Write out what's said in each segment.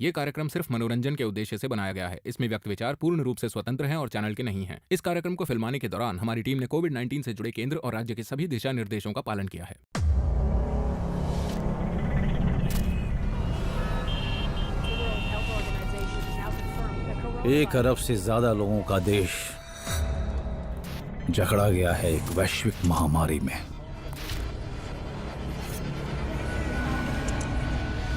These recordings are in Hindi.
ये कार्यक्रम सिर्फ मनोरंजन के उद्देश्य से बनाया गया है। इसमें व्यक्त विचार पूर्ण रूप से स्वतंत्र हैं और चैनल के नहीं हैं। इस कार्यक्रम को फिल्माने के दौरान हमारी टीम ने कोविड-19 से जुड़े केंद्र और राज्य के सभी दिशा निर्देशों का पालन किया है। एक अरब से ज्यादा लोगों का देश जकड़ा गया है एक वैश्विक महामारी में।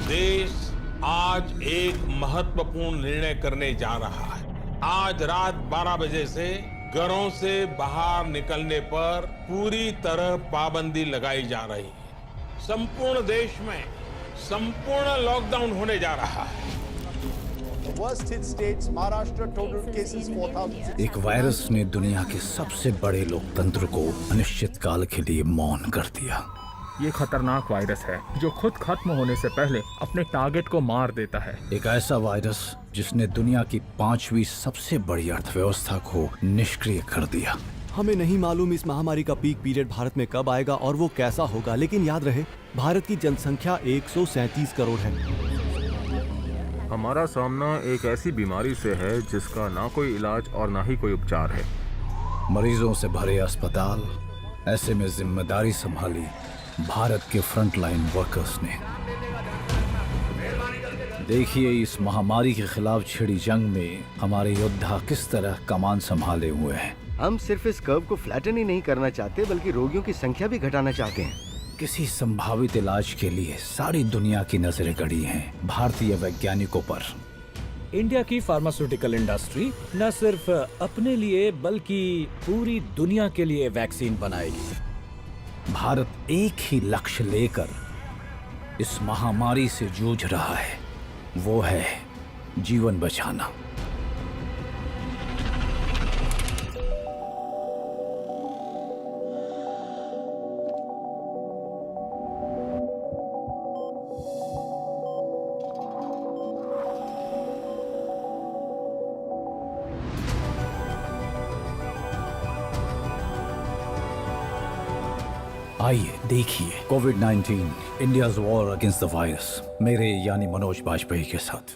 देश आज एक महत्वपूर्ण निर्णय करने जा रहा है। आज रात 12 बजे से घरों से बाहर निकलने पर पूरी तरह पाबंदी लगाई जा रही है। संपूर्ण देश में संपूर्ण लॉकडाउन होने जा रहा है। एक वायरस ने दुनिया के सबसे बड़े लोकतंत्र को अनिश्चित काल के लिए मौन कर दिया। ये खतरनाक वायरस है जो खुद खत्म होने से पहले अपने टारगेट को मार देता है। एक ऐसा वायरस जिसने दुनिया की 5वीं सबसे बड़ी अर्थव्यवस्था को निष्क्रिय कर दिया। हमें नहीं मालूम इस महामारी का पीक पीरियड भारत में कब आएगा और वो कैसा होगा, लेकिन याद रहे भारत की जनसंख्या 137 करोड़ है। हमारा सामना एक ऐसी बीमारी से है जिसका ना कोई इलाज और ना ही कोई उपचार है। मरीजों से भरे अस्पताल, ऐसे में जिम्मेदारी संभाली भारत के फ्रंटलाइन वर्कर्स ने। देखिए इस महामारी के खिलाफ छिड़ी जंग में हमारे योद्धा किस तरह कमान संभाले हुए हैं। हम सिर्फ इस कर्व को फ्लैटन ही नहीं करना चाहते बल्कि रोगियों की संख्या भी घटाना चाहते हैं। किसी संभावित इलाज के लिए सारी दुनिया की नजरें गड़ी हैं भारतीय वैज्ञानिकों पर। इंडिया की फार्मास्यूटिकल इंडस्ट्री न सिर्फ अपने लिए बल्कि पूरी दुनिया के लिए वैक्सीन बनाएगी। भारत एक ही लक्ष्य लेकर इस महामारी से जूझ रहा है, वो है जीवन बचाना। आइए देखिए कोविड-19 India's war against the virus, मेरे यानी मनोज बाजपेयी के साथ।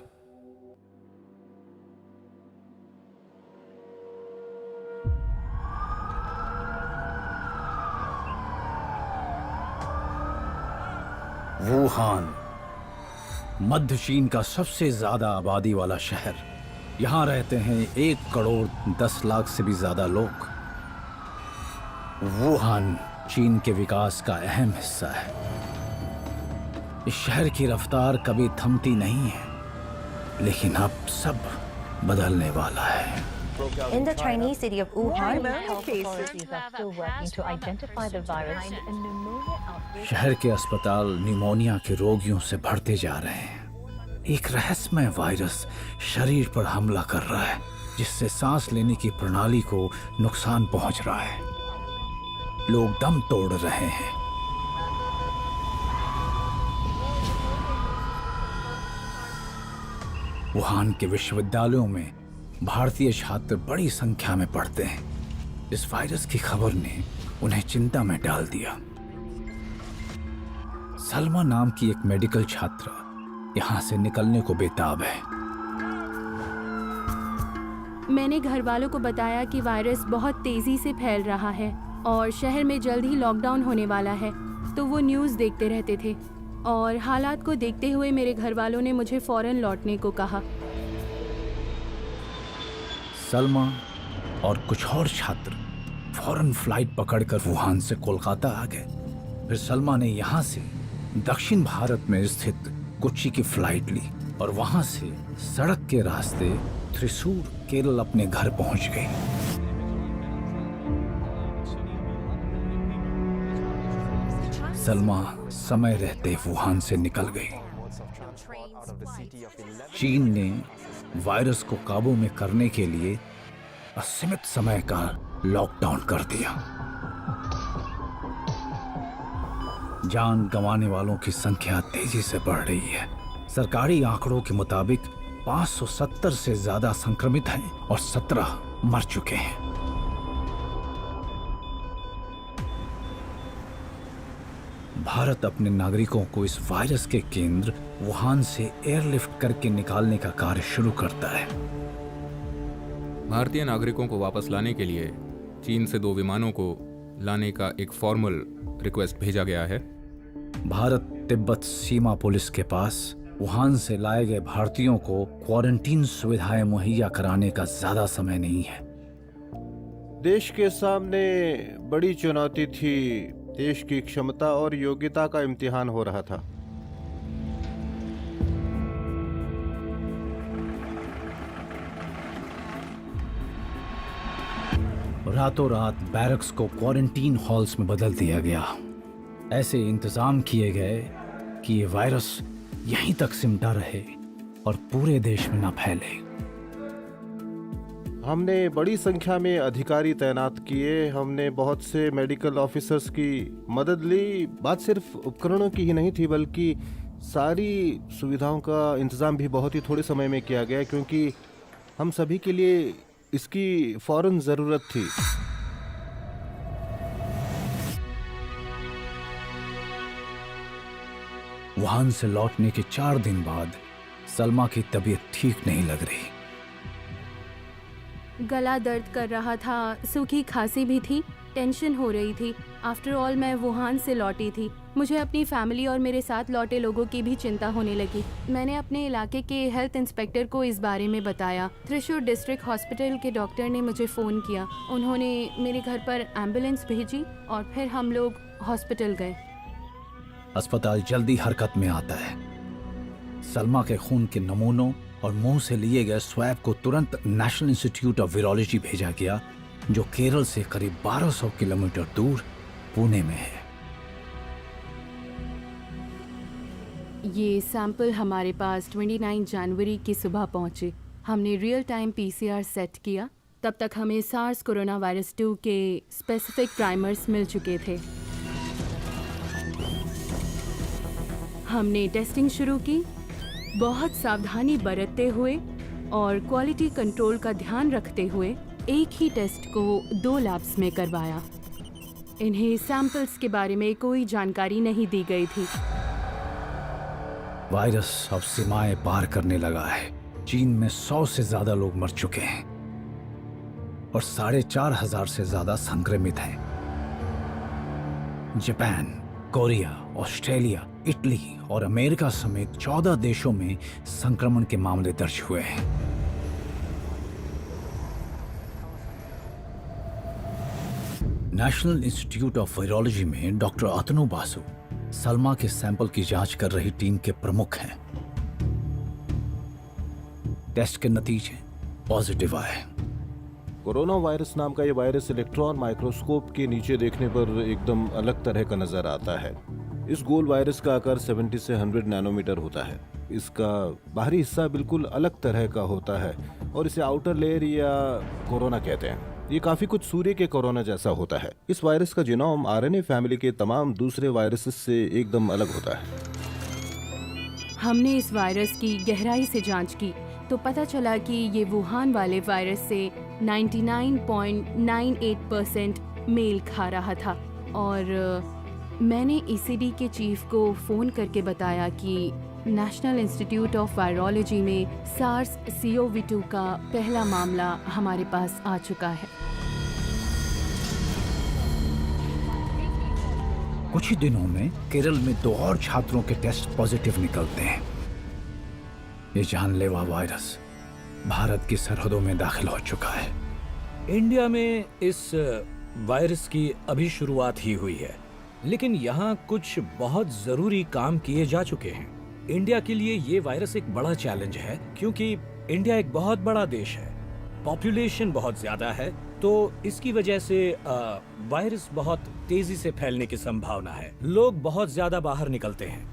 वुहान, मध्य चीन का सबसे ज्यादा आबादी वाला शहर। यहां रहते हैं 1 करोड़ 10 लाख से भी ज्यादा लोग। वुहान चीन के विकास का अहम हिस्सा है। इस शहर की रफ्तार कभी थमती नहीं है, लेकिन अब सब बदलने वाला है। In the Chinese city of Wuhan, शहर के अस्पताल निमोनिया के रोगियों से भरते जा रहे हैं। एक रहस्यमय वायरस शरीर पर हमला कर रहा है, जिससे सांस लेने की प्रणाली को नुकसान पहुंच रहा है। लोग दम तोड़ रहे हैं। वुहान के विश्वविद्यालयों में भारतीय छात्र बड़ी संख्या में पढ़ते हैं। इस वायरस की खबर ने उन्हें चिंता में डाल दिया। सलमा नाम की एक मेडिकल छात्रा यहां से निकलने को बेताब है। मैंने घर वालों को बताया कि वायरस बहुत तेजी से फैल रहा है और शहर में जल्द ही लॉकडाउन होने वाला है, तो वो न्यूज़ देखते रहते थे और हालात को देखते हुए मेरे घर वालों ने मुझे फौरन लौटने को कहा। सलमा और कुछ और छात्र फौरन फ्लाइट पकड़कर वुहान से कोलकाता आ गए। फिर सलमा ने यहाँ से दक्षिण भारत में स्थित कोच्चि की फ्लाइट ली और वहाँ से सड़क के रास्ते त्रिशूर केरल अपने घर पहुँच गई। सलमा समय रहते वुहान से निकल गई। चीन ने वायरस को काबू में करने के लिए असीमित समय का लॉकडाउन कर दिया। जान गंवाने वालों की संख्या तेजी से बढ़ रही है। सरकारी आंकड़ों के मुताबिक 570 से ज्यादा संक्रमित हैं और 17 मर चुके हैं। भारत अपने नागरिकों को इस वायरस के केंद्र वुहान से एयरलिफ्ट करके निकालने का कार्य शुरू करता है। भारतीय नागरिकों को वापस लाने के लिए चीन से 2 विमानों को लाने का एक फॉर्मल रिक्वेस्ट भेजा गया है। भारत तिब्बत सीमा पुलिस के पास वुहान से लाए गए भारतीयों को क्वारंटीन सुविधाएं मुहैया कराने का ज्यादा समय नहीं है। देश के सामने बड़ी चुनौती थी। देश की क्षमता और योग्यता का इम्तिहान हो रहा था। रातों रात बैरक्स को क्वारंटीन हॉल्स में बदल दिया गया। ऐसे इंतजाम किए गए कि ये वायरस यहीं तक सिमटा रहे और पूरे देश में न फैले। हमने बड़ी संख्या में अधिकारी तैनात किए। हमने बहुत से मेडिकल ऑफिसर्स की मदद ली। बात सिर्फ उपकरणों की ही नहीं थी, बल्कि सारी सुविधाओं का इंतजाम भी बहुत ही थोड़े समय में किया गया, क्योंकि हम सभी के लिए इसकी फौरन जरूरत थी। वुहान से लौटने के 4 दिन बाद सलमा की तबीयत ठीक नहीं लग रही। गला दर्द कर रहा था, सूखी खांसी भी थी, टेंशन हो रही थी। आफ्टर ऑल मैं वुहान से लौटी थी। मुझे अपनी फैमिली और मेरे साथ लौटे लोगों की भी चिंता होने लगी। मैंने अपने इलाके के हेल्थ इंस्पेक्टर को इस बारे में बताया। त्रिशूर डिस्ट्रिक्ट हॉस्पिटल के डॉक्टर ने मुझे फ़ोन किया। उन्होंने मेरे घर पर एम्बुलेंस भेजी और फिर हम लोग हॉस्पिटल गए। अस्पताल जल्दी हरकत में आता है। सलमा के खून के नमूनों और मुंह से लिए गए स्वैब को तुरंत नेशनल इंस्टीट्यूट ऑफ वायरोलॉजी भेजा गया, जो केरल से करीब 1200 किलोमीटर दूर पुणे में है। ये सैंपल हमारे पास 29 जनवरी की सुबह पहुंचे। हमने रियल टाइम पीसीआर सेट किया। तब तक हमें सार्स कोरोना वायरस 2 के स्पेसिफिक प्राइमर्स मिल चुके थे। हमने टेस्टिंग शुरू की, बहुत सावधानी बरतते हुए और क्वालिटी कंट्रोल का ध्यान रखते हुए एक ही टेस्ट को 2 लैब्स में करवाया। इन्हें सैंपल्स के बारे में कोई जानकारी नहीं दी गई थी। वायरस अब सीमाएं पार करने लगा है। चीन में 100 से ज्यादा लोग मर चुके हैं और 4,500 से ज्यादा संक्रमित हैं। जापान, कोरिया, ऑस्ट्रेलिया, इटली और अमेरिका समेत 14 देशों में संक्रमण के मामले दर्ज हुए हैं। नेशनल इंस्टीट्यूट ऑफ वायरोलॉजी में डॉक्टर अतनु बासु सलमा के सैंपल की जांच कर रही टीम के प्रमुख हैं। टेस्ट के नतीजे पॉजिटिव आए। कोरोना वायरस नाम का ये वायरस इलेक्ट्रॉन माइक्रोस्कोप के नीचे देखने पर एकदम अलग तरह का नजर आता है। इस गोल वायरस का आकार 70 से 100 नैनोमीटर होता है। इसका बाहरी हिस्सा बिल्कुल अलग तरह का होता है और इसे आउटर लेयर या कोरोना कहते हैं। ये काफी कुछ सूर्य के कोरोना जैसा होता है। इस वायरस का जीनोम आरएनए फैमिली के तमाम दूसरे वायरसेस से एकदम अलग होता है। हमने इस वायरस की गहराई से जांच की तो पता चला कि ये वुहान वाले वायरस से 99.98% मेल खा रहा था। और मैंने ईसीडी के चीफ को फ़ोन करके बताया कि नेशनल इंस्टीट्यूट ऑफ वायरोलॉजी में सार्स CoV-2 का पहला मामला हमारे पास आ चुका है। कुछ ही दिनों में केरल में 2 और छात्रों के टेस्ट पॉजिटिव निकलते हैं। ये जानलेवा वायरस भारत की सरहदों में दाखिल हो चुका है। इंडिया में इस वायरस की अभी शुरुआत ही हुई है, लेकिन यहाँ कुछ बहुत जरूरी काम किए जा चुके हैं। इंडिया के लिए ये वायरस एक बड़ा चैलेंज है, क्योंकि इंडिया एक बहुत बड़ा देश है, पॉपुलेशन बहुत ज्यादा है, तो इसकी वजह से वायरस बहुत तेजी से फैलने की संभावना है। लोग बहुत ज्यादा बाहर निकलते हैं,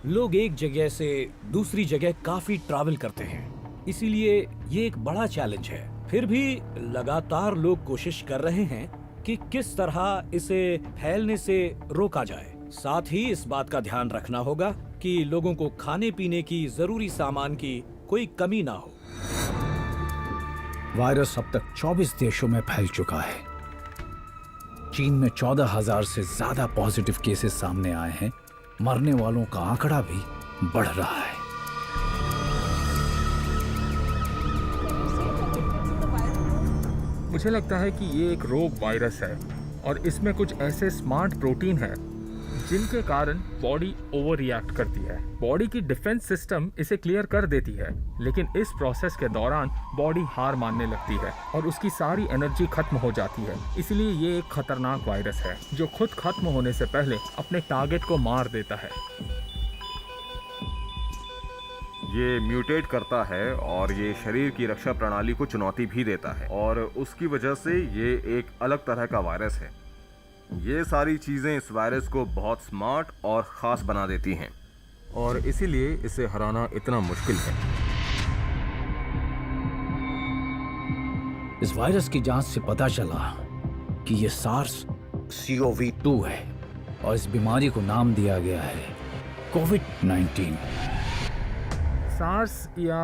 लोग एक जगह से दूसरी जगह काफी ट्रैवल करते हैं, इसीलिए ये एक बड़ा चैलेंज है। फिर भी लगातार लोग कोशिश कर रहे हैं कि किस तरह इसे फैलने से रोका जाए। साथ ही इस बात का ध्यान रखना होगा कि लोगों को खाने पीने की जरूरी सामान की कोई कमी ना हो। वायरस अब तक 24 देशों में फैल चुका है। चीन में 14,000 से ज्यादा पॉजिटिव केसेस सामने आए हैं मरने वालों का आंकड़ा भी बढ़ रहा है। मुझे लगता है कि ये एक रोग वायरस है और इसमें कुछ ऐसे स्मार्ट प्रोटीन हैं जिनके कारण बॉडी ओवर रिएक्ट करती है। बॉडी की डिफेंस सिस्टम इसे क्लियर कर देती है, लेकिन इस प्रोसेस के दौरान बॉडी हार मानने लगती है और उसकी सारी एनर्जी खत्म हो जाती है। इसलिए ये एक खतरनाक वायरस है जो खुद खत्म होने से पहले अपने टारगेट को मार देता है। ये म्यूटेट करता है और ये शरीर की रक्षा प्रणाली को चुनौती भी देता है और उसकी वजह से ये एक अलग तरह का वायरस है। ये सारी चीजें इस वायरस को बहुत स्मार्ट और खास बना देती हैं और इसीलिए इसे हराना इतना मुश्किल है। इस वायरस की जांच से पता चला कि ये SARS-CoV-2 है और इस बीमारी को नाम दिया गया है कोविड-19। सार्स या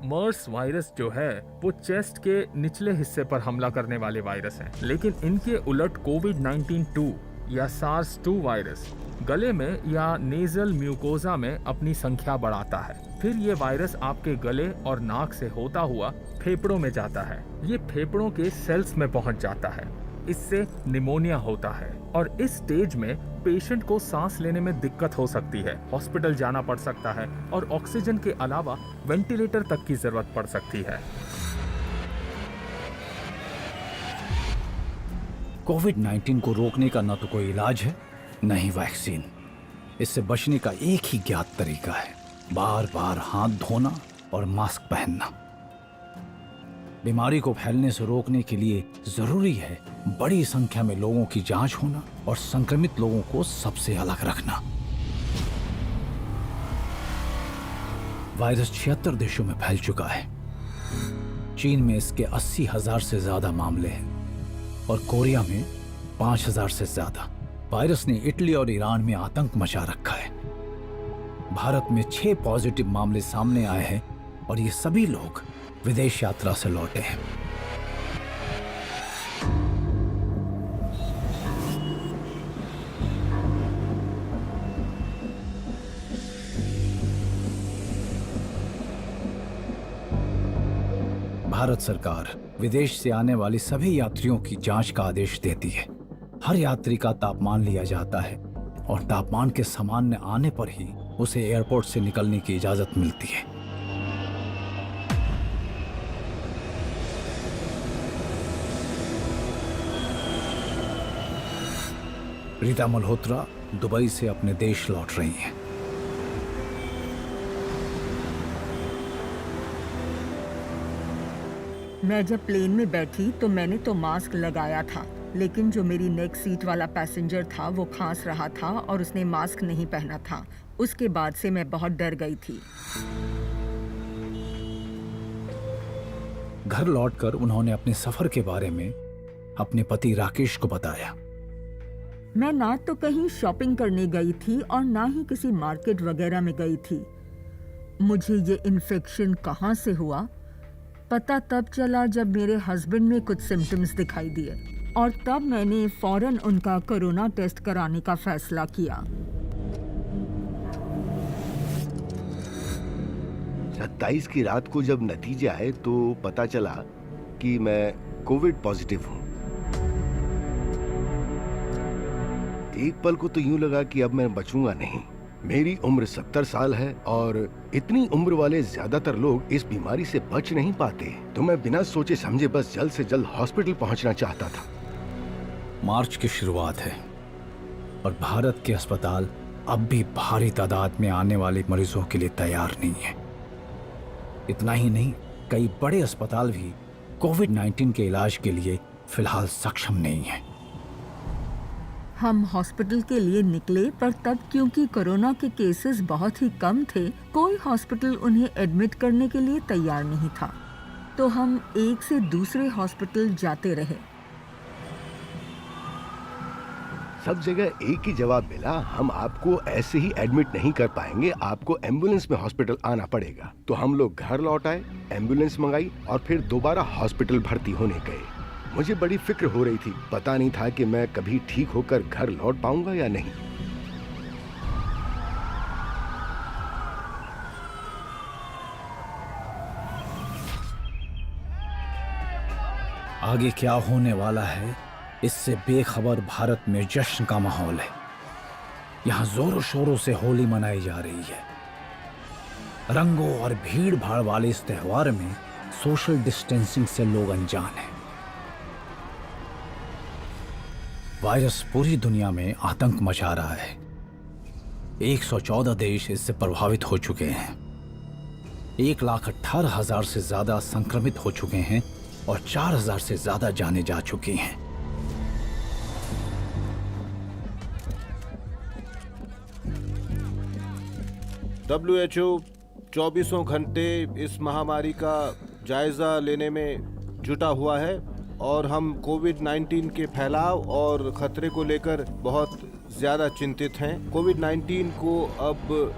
मर्स वायरस जो है वो चेस्ट के निचले हिस्से पर हमला करने वाले वायरस हैं, लेकिन इनके उलट कोविड-19 या SARS-2 वायरस गले में या नेजल म्यूकोजा में अपनी संख्या बढ़ाता है। फिर ये वायरस आपके गले और नाक से होता हुआ फेफड़ों में जाता है। ये फेफड़ों के सेल्स में पहुंच जाता है। इससे निमोनिया होता है और इस स्टेज में पेशेंट को सांस लेने में दिक्कत हो सकती है, हॉस्पिटल जाना पड़ सकता है और ऑक्सीजन के अलावा वेंटिलेटर तक की जरूरत पड़ सकती है। कोविड-19 को रोकने का न तो कोई इलाज है, न ही वैक्सीन। इससे बचने का एक ही ज्ञात तरीका है, बार बार हाथ धोना और मास्क पहनना। बीमारी को फैलने से रोकने के लिए जरूरी है बड़ी संख्या में लोगों की जांच होना और संक्रमित लोगों को सबसे अलग रखना। वायरस 76 देशों में फैल चुका है। चीन में इसके 80,000 से ज्यादा मामले हैं और कोरिया में 5,000 से ज्यादा। वायरस ने इटली और ईरान में आतंक मचा रखा है। भारत में 6 पॉजिटिव मामले सामने आए हैं और ये सभी लोग विदेश यात्रा से लौटे हैं। भारत सरकार विदेश से आने वाली सभी यात्रियों की जांच का आदेश देती है। हर यात्री का तापमान लिया जाता है और तापमान के सामान्य आने पर ही उसे एयरपोर्ट से निकलने की इजाजत मिलती है। रीता मल्होत्रा दुबई से अपने देश लौट रही हैं। मैं जब प्लेन में बैठी तो मैंने तो मास्क लगाया था, लेकिन जो मेरी नेक्स्ट सीट वाला पैसेंजर था वो खांस रहा था और उसने मास्क नहीं पहना था। उसके बाद से मैं बहुत डर गई थी। घर लौटकर उन्होंने अपने सफर के बारे में अपने पति राकेश को बताया। मैं ना तो कहीं शॉपिंग करने गई थी और ना ही किसी मार्केट वगैरह में गई थी। मुझे ये इन्फेक्शन कहाँ से हुआ पता तब चला जब मेरे हस्बैंड में कुछ सिम्टम्स दिखाई दिए और तब मैंने फौरन उनका कोरोना टेस्ट कराने का फैसला किया। 27 की रात को जब नतीजे आए तो पता चला कि मैं कोविड पॉजिटिव हूँ। एक पल को तो यूं लगा कि अब मैं बचूंगा नहीं। मेरी उम्र 70 साल है और इतनी उम्र वाले ज्यादातर लोग इस बीमारी से बच नहीं पाते, तो मैं बिना सोचे समझे बस जल्द से जल्द हॉस्पिटल पहुंचना चाहता था। मार्च की शुरुआत है और भारत के अस्पताल अब भी भारी तादाद में आने वाले मरीजों के लिए तैयार नहीं है। इतना ही नहीं, कई बड़े अस्पताल भी कोविड-19 के इलाज के लिए फिलहाल सक्षम नहीं है। हम हॉस्पिटल के लिए निकले, पर तब क्योंकि कोरोना के केसेस बहुत ही कम थे, कोई हॉस्पिटल उन्हें एडमिट करने के लिए तैयार नहीं था, तो हम एक से दूसरे हॉस्पिटल जाते रहे। सब जगह एक ही जवाब मिला, हम आपको ऐसे ही एडमिट नहीं कर पाएंगे, आपको एम्बुलेंस में हॉस्पिटल आना पड़ेगा। तो हम लोग घर लौट आए, एम्बुलेंस मंगाई और फिर दोबारा हॉस्पिटल भर्ती होने गए। मुझे बड़ी फिक्र हो रही थी, पता नहीं था कि मैं कभी ठीक होकर घर लौट पाऊंगा या नहीं। आगे क्या होने वाला है इससे बेखबर भारत में जश्न का माहौल है। यहाँ जोरों शोरों से होली मनाई जा रही है। रंगों और भीड़ भाड़ वाले इस त्योहार में सोशल डिस्टेंसिंग से लोग अनजान हैं। वायरस पूरी दुनिया में आतंक मचा रहा है। 114 देश इससे प्रभावित हो चुके हैं। 1,18,000 से ज्यादा संक्रमित हो चुके हैं और 4,000 से ज्यादा जाने जा चुकी हैं। WHO 24 घंटे इस महामारी का जायजा लेने में जुटा हुआ है और हम कोविड-19 के फैलाव और खतरे को लेकर बहुत ज़्यादा चिंतित हैं। कोविड-19 को अब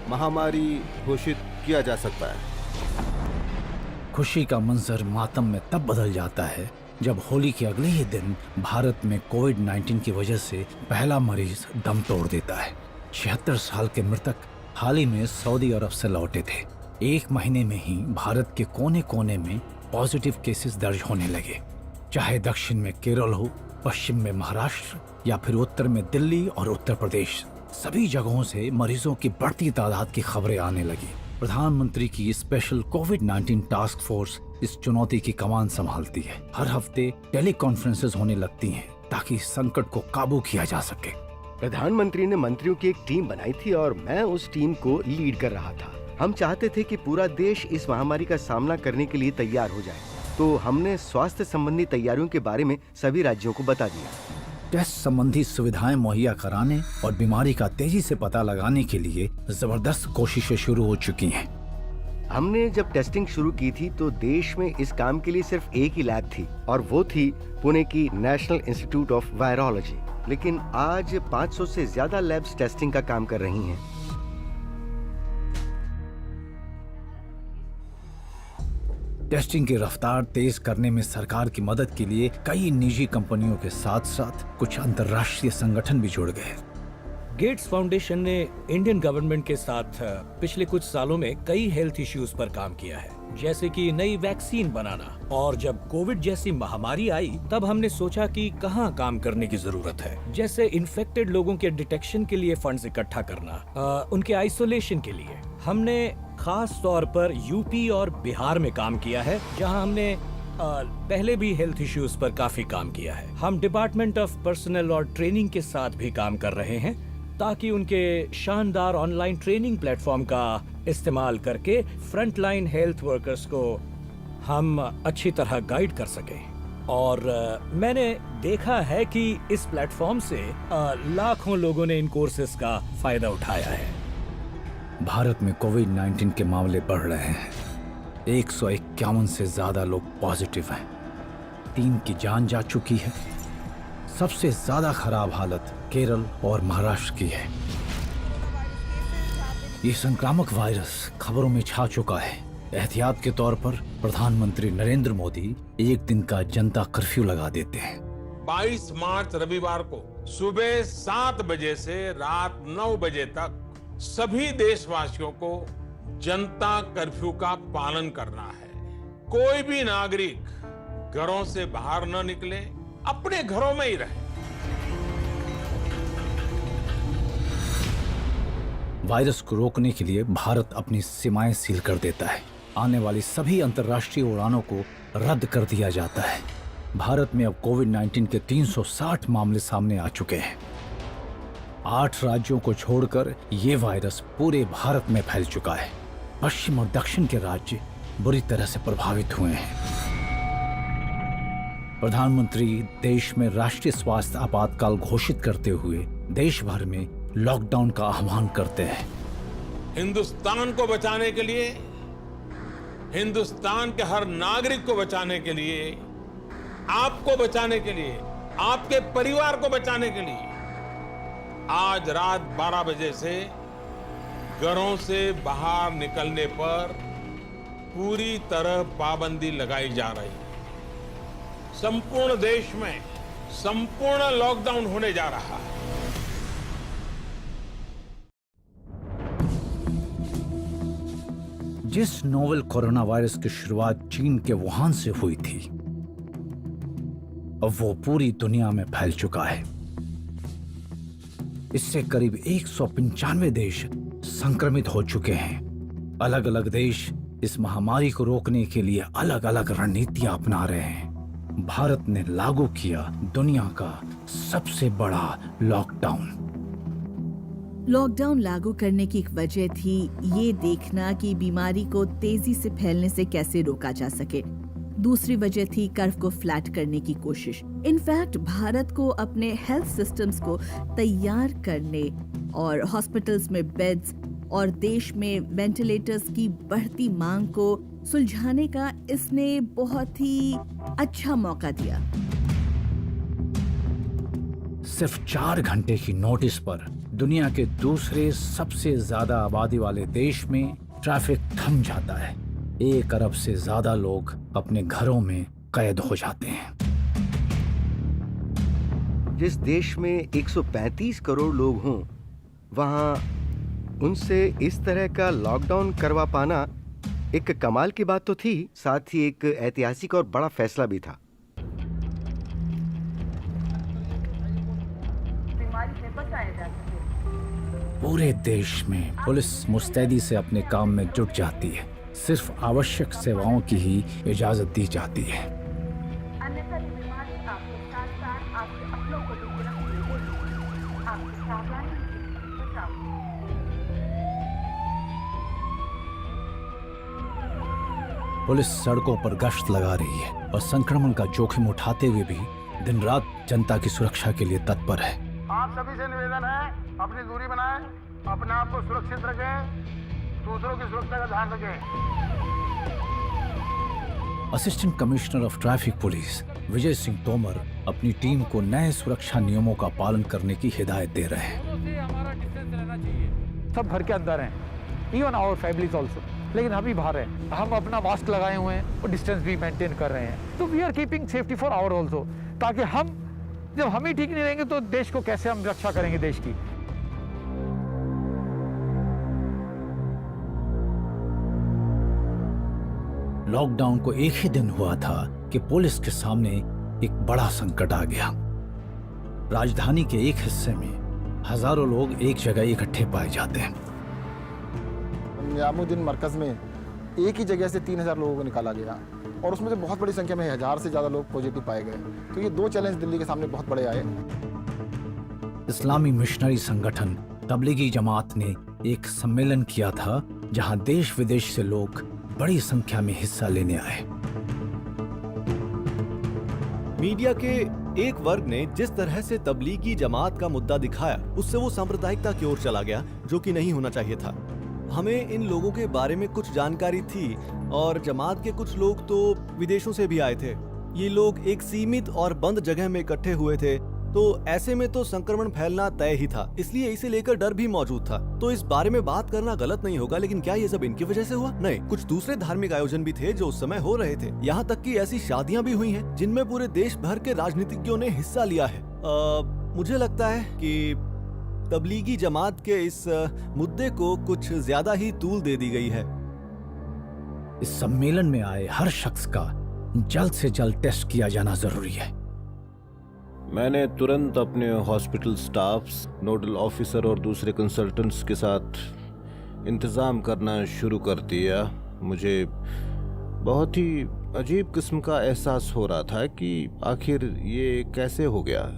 महामारी घोषित किया जा सकता है। खुशी का मंजर मातम में तब बदल जाता है जब होली के अगले ही दिन भारत में कोविड-19 की वजह से पहला मरीज दम तोड़ देता है। 76 साल के मृतक हाल ही में सऊदी अरब से लौटे थे। एक महीने में ही भारत के कोने कोने में पॉजिटिव केसेस दर्ज होने लगे। चाहे दक्षिण में केरल हो, पश्चिम में महाराष्ट्र या फिर उत्तर में दिल्ली और उत्तर प्रदेश, सभी जगहों से मरीजों की बढ़ती तादाद की खबरें आने लगी। प्रधानमंत्री की स्पेशल कोविड-19 टास्क फोर्स इस चुनौती की कमान संभालती है। हर हफ्ते टेली कॉन्फ्रेंसेस होने लगती हैं ताकि इस संकट को काबू किया जा सके। प्रधानमंत्री ने मंत्रियों की एक टीम बनाई थी और मैं उस टीम को लीड कर रहा था। हम चाहते थे कि पूरा देश इस महामारी का सामना करने के लिए तैयार हो जाए, तो हमने स्वास्थ्य संबंधी तैयारियों के बारे में सभी राज्यों को बता दिया। टेस्ट संबंधी सुविधाएं मुहैया कराने और बीमारी का तेजी से पता लगाने के लिए जबरदस्त कोशिशें शुरू हो चुकी हैं। हमने जब टेस्टिंग शुरू की थी तो देश में इस काम के लिए सिर्फ एक ही लैब थी और वो थी पुणे की नेशनल इंस्टीट्यूट ऑफ वायरोलॉजी। लेकिन आज 500 से ज्यादा लैब्स टेस्टिंग का काम कर रही हैं। टेस्टिंग की रफ्तार तेज करने में सरकार की मदद के लिए कई निजी कंपनियों के साथ साथ कुछ अंतर्राष्ट्रीय संगठन भी जुड़ गए। गेट्स फाउंडेशन ने इंडियन गवर्नमेंट के साथ पिछले कुछ सालों में कई हेल्थ इश्यूज पर काम किया है, जैसे कि नई वैक्सीन बनाना। और जब कोविड जैसी महामारी आई तब हमने सोचा कि कहाँ काम करने की जरूरत है, जैसे इन्फेक्टेड लोगों के डिटेक्शन के लिए फंड्स इकट्ठा करना, उनके आइसोलेशन के लिए। हमने खास तौर पर यूपी और बिहार में काम किया है, जहां हमने पहले भी हेल्थ इश्यूज पर काफी काम किया है। हम डिपार्टमेंट ऑफ पर्सनल और ट्रेनिंग के साथ भी काम कर रहे हैं ताकि उनके शानदार ऑनलाइन ट्रेनिंग प्लेटफॉर्म का इस्तेमाल करके फ्रंटलाइन हेल्थ वर्कर्स को हम अच्छी तरह गाइड कर सकें। और मैंने देखा है कि इस प्लेटफॉर्म से लाखों लोगों ने इन कोर्सेज का फायदा उठाया है। भारत में कोविड-19 के मामले बढ़ रहे हैं। 151 से ज्यादा लोग पॉजिटिव हैं। 3 की जान जा चुकी है। सबसे ज्यादा खराब हालत केरल और महाराष्ट्र की है। ये संक्रामक वायरस खबरों में छा चुका है। एहतियात के तौर पर प्रधानमंत्री नरेंद्र मोदी एक दिन का जनता कर्फ्यू लगा देते हैं। 22 मार्च रविवार को सुबह 7 बजे से रात 9 बजे तक सभी देशवासियों को जनता कर्फ्यू का पालन करना है। कोई भी नागरिक घरों से बाहर न निकले, अपने घरों में ही रहे। वायरस को रोकने के लिए भारत अपनी सीमाएं सील कर देता है। आने वाली सभी अंतर्राष्ट्रीय उड़ानों को रद्द कर दिया जाता है। भारत में अब कोविड-19 के 360 मामले सामने आ चुके हैं। 8 राज्यों को छोड़कर ये वायरस पूरे भारत में फैल चुका है। पश्चिम और दक्षिण के राज्य बुरी तरह से प्रभावित हुए हैं। प्रधानमंत्री देश में राष्ट्रीय स्वास्थ्य आपातकाल घोषित करते हुए देश भर में लॉकडाउन का आह्वान करते हैं। हिंदुस्तान को बचाने के लिए, हिंदुस्तान के हर नागरिक को बचाने के लिए, आपको बचाने के लिए, आपके परिवार को बचाने के लिए आज रात 12 बजे से घरों से बाहर निकलने पर पूरी तरह पाबंदी लगाई जा रही है। संपूर्ण देश में संपूर्ण लॉकडाउन होने जा रहा है। जिस नोवेल कोरोना वायरस की शुरुआत चीन के वुहान से हुई थी, अब वो पूरी दुनिया में फैल चुका है। इससे करीब 195 देश संक्रमित हो चुके हैं। अलग अलग देश इस महामारी को रोकने के लिए अलग अलग रणनीतियां अपना रहे हैं। भारत ने लागू किया दुनिया का सबसे बड़ा लॉकडाउन। लॉकडाउन लागू करने की एक वजह थी ये देखना कि बीमारी को तेजी से फैलने से कैसे रोका जा सके। दूसरी वजह थी कर्व को फ्लैट करने की कोशिश। इनफैक्ट भारत को अपने हेल्थ सिस्टम्स को तैयार करने और हॉस्पिटल्स में बेड्स और देश में वेंटिलेटर्स की बढ़ती मांग को सुलझाने का इसने बहुत ही अच्छा मौका दिया। सिर्फ 4 घंटे की नोटिस पर दुनिया के दूसरे सबसे ज्यादा आबादी वाले देश में ट्रैफिक थम जाता है। 1 अरब से ज्यादा लोग अपने घरों में कैद हो जाते हैं। जिस देश में 135 करोड़ लोग हों, वहाँ उनसे इस तरह का लॉकडाउन करवा पाना एक कमाल की बात तो थी, साथ ही एक ऐतिहासिक और बड़ा फैसला भी था। पूरे देश में पुलिस मुस्तैदी से अपने काम में जुट जाती है। सिर्फ आवश्यक सेवाओं की ही इजाजत दी जाती है। पुलिस सड़कों पर गश्त लगा रही है और संक्रमण का जोखिम उठाते हुए भी दिन रात जनता की सुरक्षा के लिए तत्पर है। आप सभी से निवेदन है, अपनी दूरी बनाएं, अपने आप को सुरक्षित रखें, दूसरों की सुरक्षा का ध्यान रखें। Assistant commissioner of traffic police Vijay Singh Tomar अपनी टीम को नए सुरक्षा नियमों का पालन करने की हिदायत दे रहे हैं। सब घर के अंदर हैं, इवन आवर फैमिलीज ऑल्सो, लेकिन हम ही बाहर हैं। हम अपना मास्क लगाए हुए हैं और डिस्टेंस भी मेंटेन कर रहे हैं। तो we are keeping safety for our also, ताकि जब हम ही ठीक नहीं रहेंगे तो देश को कैसे हम रक्षा करेंगे देश की। लॉकडाउन को एक ही दिन हुआ था कि पुलिस के सामने एक बड़ा संकट आ गया। राजधानी के एक हिस्से में हजारों लोग एक जगह इकट्ठे पाए जाते हैं। निजामुद्दीन मरकज में एक ही जगह से 3000 लोगों को निकाला गया और उसमें से बहुत बड़ी संख्या में 1000 से ज्यादा लोग पॉजिटिव पाए गए। तो ये 2 चैलेंज दिल्ली के सामने बहुत बड़े आए। इस्लामी मिशनरी संगठन तबलीगी जमात ने एक सम्मेलन किया था जहां देश विदेश से लोग बड़ी संख्या में हिस्सा लेने आए। मीडिया के एक वर्ग ने जिस तरह से तबलीगी जमात का मुद्दा दिखाया, उससे वो सांप्रदायिकता की ओर चला गया, जो कि नहीं होना चाहिए था। हमें इन लोगों के बारे में कुछ जानकारी थी और जमात के कुछ लोग तो विदेशों से भी आए थे। ये लोग एक सीमित और बंद जगह में इकट्ठे हुए थे, तो ऐसे में तो संक्रमण फैलना तय ही था, इसलिए इसे लेकर डर भी मौजूद था। तो इस बारे में बात करना गलत नहीं होगा, लेकिन क्या ये सब इनकी वजह से हुआ? नहीं, कुछ दूसरे धार्मिक आयोजन भी थे जो उस समय हो रहे थे। यहाँ तक कि ऐसी शादियाँ भी हुई हैं जिनमें पूरे देश भर के राजनीतिज्ञों ने हिस्सा लिया है। मुझे लगता है कि तबलीगी जमात के इस मुद्दे को कुछ ज्यादा ही तूल दे दी गई है। इस सम्मेलन में आए हर शख्स का जल्द से जल्द टेस्ट किया जाना जरूरी है। मैंने तुरंत अपने हॉस्पिटल स्टाफ्स, नोडल ऑफिसर और दूसरे कंसल्टेंट्स के साथ इंतज़ाम करना शुरू कर दिया। मुझे बहुत ही अजीब किस्म का एहसास हो रहा था कि आखिर ये कैसे हो गया,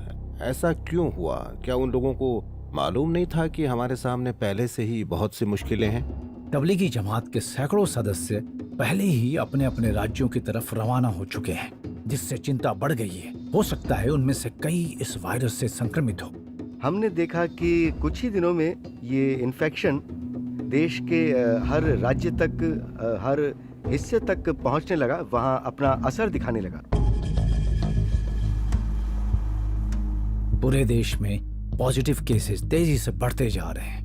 ऐसा क्यों हुआ? क्या उन लोगों को मालूम नहीं था कि हमारे सामने पहले से ही बहुत सी मुश्किलें हैं? तबलीगी जमात के सैकड़ों सदस्य पहले ही अपने अपने राज्यों की तरफ रवाना हो चुके हैं, जिससे चिंता बढ़ गई है। हो सकता है उनमें से कई इस वायरस से संक्रमित हो। हमने देखा कि कुछ ही दिनों में ये इन्फेक्शन देश के हर राज्य तक, हर हिस्से तक पहुंचने लगा, वहां अपना असर दिखाने लगा। पूरे देश में पॉजिटिव केसेस तेजी से बढ़ते जा रहे हैं।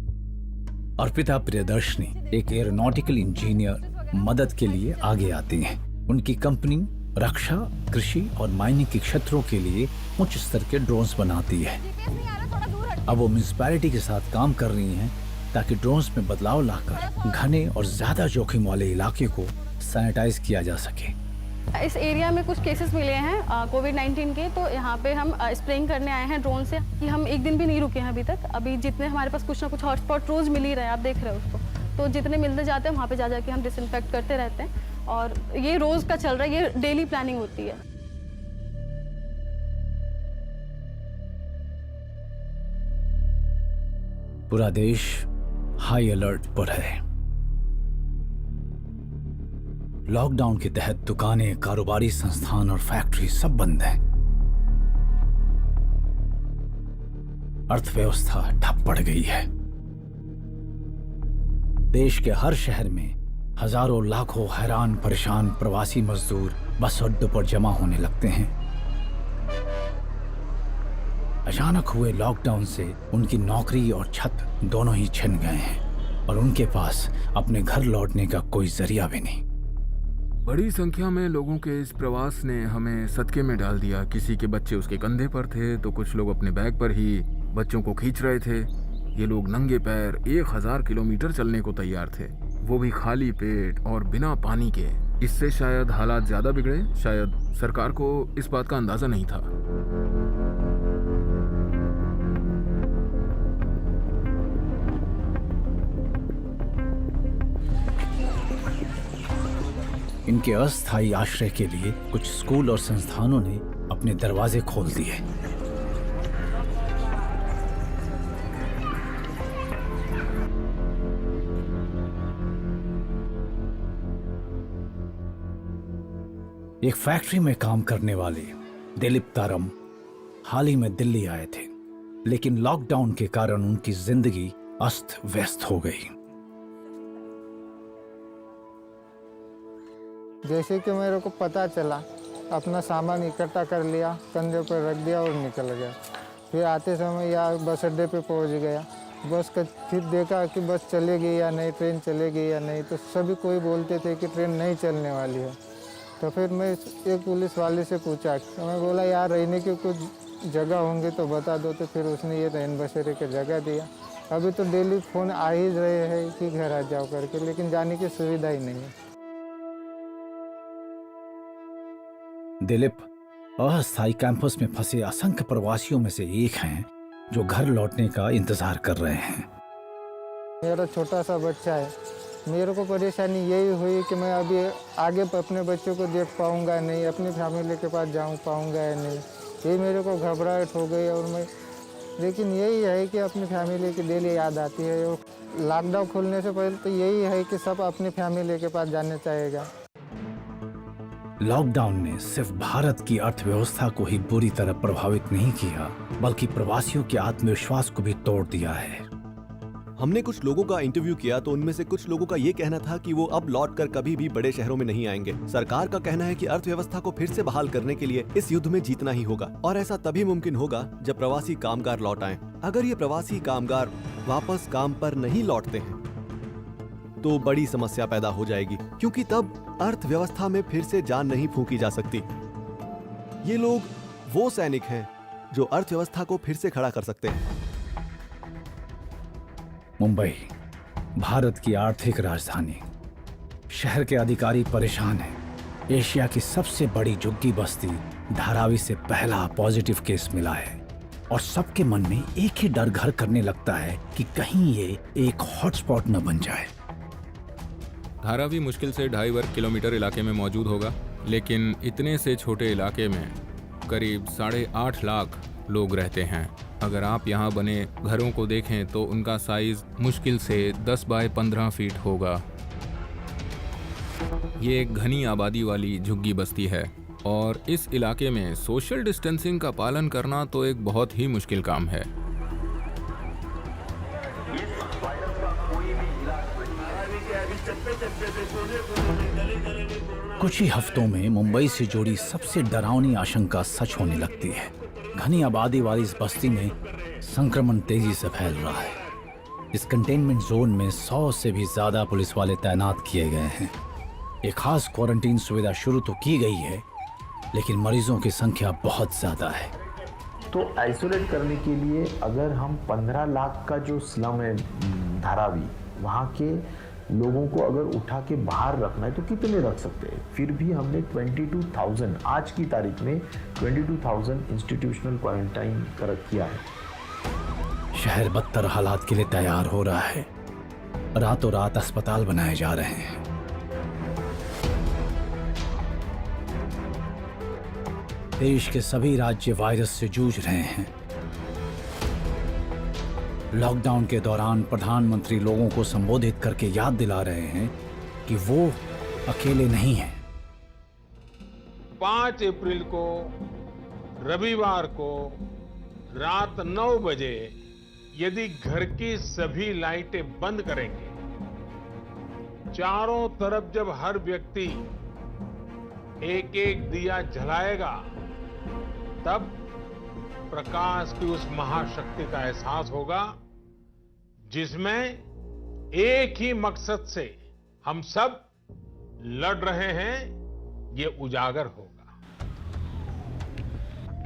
अर्पिता प्रियदर्शनी, एक एरोनॉटिकल इंजीनियर, मदद के लिए आगे आती हैं। उनकी कंपनी रक्षा, कृषि और माइनिंग के क्षेत्रों के लिए उच्च स्तर के ड्रोन्स बनाती है। अब वो म्युनिसिपैलिटी के साथ काम कर रही हैं ताकि ड्रोन्स में बदलाव लाकर घने और ज्यादा जोखिम वाले इलाके को सैनिटाइज किया जा सके। इस एरिया में कुछ केसेस मिले हैं कोविड-19 के, तो यहाँ पे हम स्प्रेइंग करने आए हैं ड्रोन से कि हम एक दिन भी नहीं रुके हैं अभी तक। अभी जितने हमारे पास कुछ ना कुछ हॉटस्पॉट रोज मिल ही रहे हैं, आप देख रहे हो उसको, तो जितने मिलते जाते हैं वहाँ पे जा जाके हम डिसइंफेक्ट करते रहते हैं और ये रोज का चल रहा है, ये डेली प्लानिंग होती है। पूरा देश हाई अलर्ट पर है। लॉकडाउन के तहत दुकानें, कारोबारी संस्थान और फैक्ट्री सब बंद हैं। अर्थव्यवस्था ठप पड़ गई है। देश के हर शहर में हजारों लाखों हैरान परेशान प्रवासी मजदूर बस अड्डों पर जमा होने लगते हैं। अचानक हुए लॉकडाउन से उनकी नौकरी और छत दोनों ही छिन गए हैं और उनके पास अपने घर लौटने का कोई जरिया भी नहीं। बड़ी संख्या में लोगों के इस प्रवास ने हमें सदके में डाल दिया। किसी के बच्चे उसके कंधे पर थे तो कुछ लोग अपने बैग पर ही बच्चों को खींच रहे थे। ये लोग नंगे पैर 1000 किलोमीटर चलने को तैयार थे, वो भी खाली पेट और बिना पानी के। इससे शायद हालात ज्यादा बिगड़े, शायद सरकार को इस बात का अंदाजा नहीं था। इनके अस्थायी आश्रय के लिए कुछ स्कूल और संस्थानों ने अपने दरवाजे खोल दिए। एक फैक्ट्री में काम करने वाले दिलीप तारम हाल ही में दिल्ली आए थे, लेकिन लॉकडाउन के कारण उनकी जिंदगी अस्त व्यस्त हो गई। जैसे कि मेरे को पता चला, अपना सामान इकट्ठा कर लिया, कंधे पर रख दिया और निकल गया। फिर आते समय या बस अड्डे पे पहुंच गया। बस का फिर देखा कि बस चलेगी या नहीं, ट्रेन चलेगी या नहीं, तो सभी कोई बोलते थे कि ट्रेन नहीं चलने वाली है। तो फिर मैं एक पुलिस वाले से पूछा, तो मैं बोला यार रहने की कुछ जगह होंगे तो बता दो। तो फिर उसने ये रैन बसेरे की जगह दिया। अभी तो डेली फ़ोन आ ही रहे हैं कि घर आ जाओ करके, लेकिन जाने की सुविधा ही नहीं है। दिलीप अस्थायी कैंपस में फंसे असंख्य प्रवासियों में से एक हैं जो घर लौटने का इंतजार कर रहे हैं। मेरा छोटा सा बच्चा है। मेरे को परेशानी यही हुई कि मैं अभी आगे अपने बच्चों को देख पाऊंगा नहीं, अपनी फैमिली के पास जाऊं पाऊंगा या नहीं, ये मेरे को घबराहट हो गई। और मैं लेकिन यही है कि अपनी फैमिली की डेली याद आती है। और लॉकडाउन खुलने से पहले तो यही है कि सब अपनी फैमिली के पास जाना चाहेगा। लॉकडाउन ने सिर्फ भारत की अर्थव्यवस्था को ही बुरी तरह प्रभावित नहीं किया, बल्कि प्रवासियों के आत्मविश्वास को भी तोड़ दिया है। हमने कुछ लोगों का इंटरव्यू किया तो उनमें से कुछ लोगों का ये कहना था कि वो अब लौटकर कभी भी बड़े शहरों में नहीं आएंगे। सरकार का कहना है कि अर्थव्यवस्था को फिर से बहाल करने के लिए इस युद्ध में जीतना ही होगा, और ऐसा तभी मुमकिन होगा जब प्रवासी कामगार लौट आएं। अगर ये प्रवासी कामगार वापस काम पर नहीं लौटते हैं तो बड़ी समस्या पैदा हो जाएगी, क्योंकि तब अर्थव्यवस्था में फिर से जान नहीं फूंकी जा सकती। ये लोग वो सैनिक हैं जो अर्थव्यवस्था को फिर से खड़ा कर सकते हैं। मुंबई, भारत की आर्थिक राजधानी। शहर के अधिकारी परेशान हैं। एशिया की सबसे बड़ी झुग्गी बस्ती धारावी से पहला पॉजिटिव केस मिला है और सबके मन में एक ही डर घर करने लगता है कि कहीं ये एक हॉटस्पॉट न बन जाए। धारावी मुश्किल से 2.5 वर्ग किलोमीटर इलाके में मौजूद होगा, लेकिन इतने से छोटे इलाके में करीब 8.5 लाख लोग रहते हैं। अगर आप यहाँ बने घरों को देखें तो उनका साइज मुश्किल से 10 बाय 15 फीट होगा। ये एक घनी आबादी वाली झुग्गी बस्ती है और इस इलाके में सोशल डिस्टेंसिंग का पालन करना तो एक बहुत ही मुश्किल काम है। कुछ ही हफ्तों में मुंबई से जुड़ी सबसे डरावनी आशंका सच होने लगती है। घनी आबादी वाली इस बस्ती में संक्रमण तेजी से फैल रहा है। इस कंटेनमेंट जोन में 100 से भी ज्यादा पुलिस वाले तैनात किए गए हैं। एक खास क्वारंटीन सुविधा शुरू तो की गई है, लेकिन मरीजों की संख्या बहुत ज्यादा है। तो आइसोलेट करने के लिए अगर हम 15 लाख का जो स्लम है धारावी, वहाँ के लोगों को अगर उठा के बाहर रखना है तो कितने रख सकते हैं? फिर भी हमने 22,000 आज की तारीख में 22,000 इंस्टीट्यूशनल क्वारंटाइन किया है। शहर बदतर हालात के लिए तैयार हो रहा है। रातों रात अस्पताल बनाए जा रहे हैं। देश के सभी राज्य वायरस से जूझ रहे हैं। लॉकडाउन के दौरान प्रधानमंत्री लोगों को संबोधित करके याद दिला रहे हैं कि वो अकेले नहीं हैं। 5 अप्रैल को रविवार को रात 9 बजे यदि घर की सभी लाइटें बंद करेंगे, चारों तरफ जब हर व्यक्ति एक एक दिया जलाएगा, तब प्रकाश की उस महाशक्ति का एहसास होगा जिसमें एक ही मकसद से हम सब लड़ रहे हैं, ये उजागर होगा।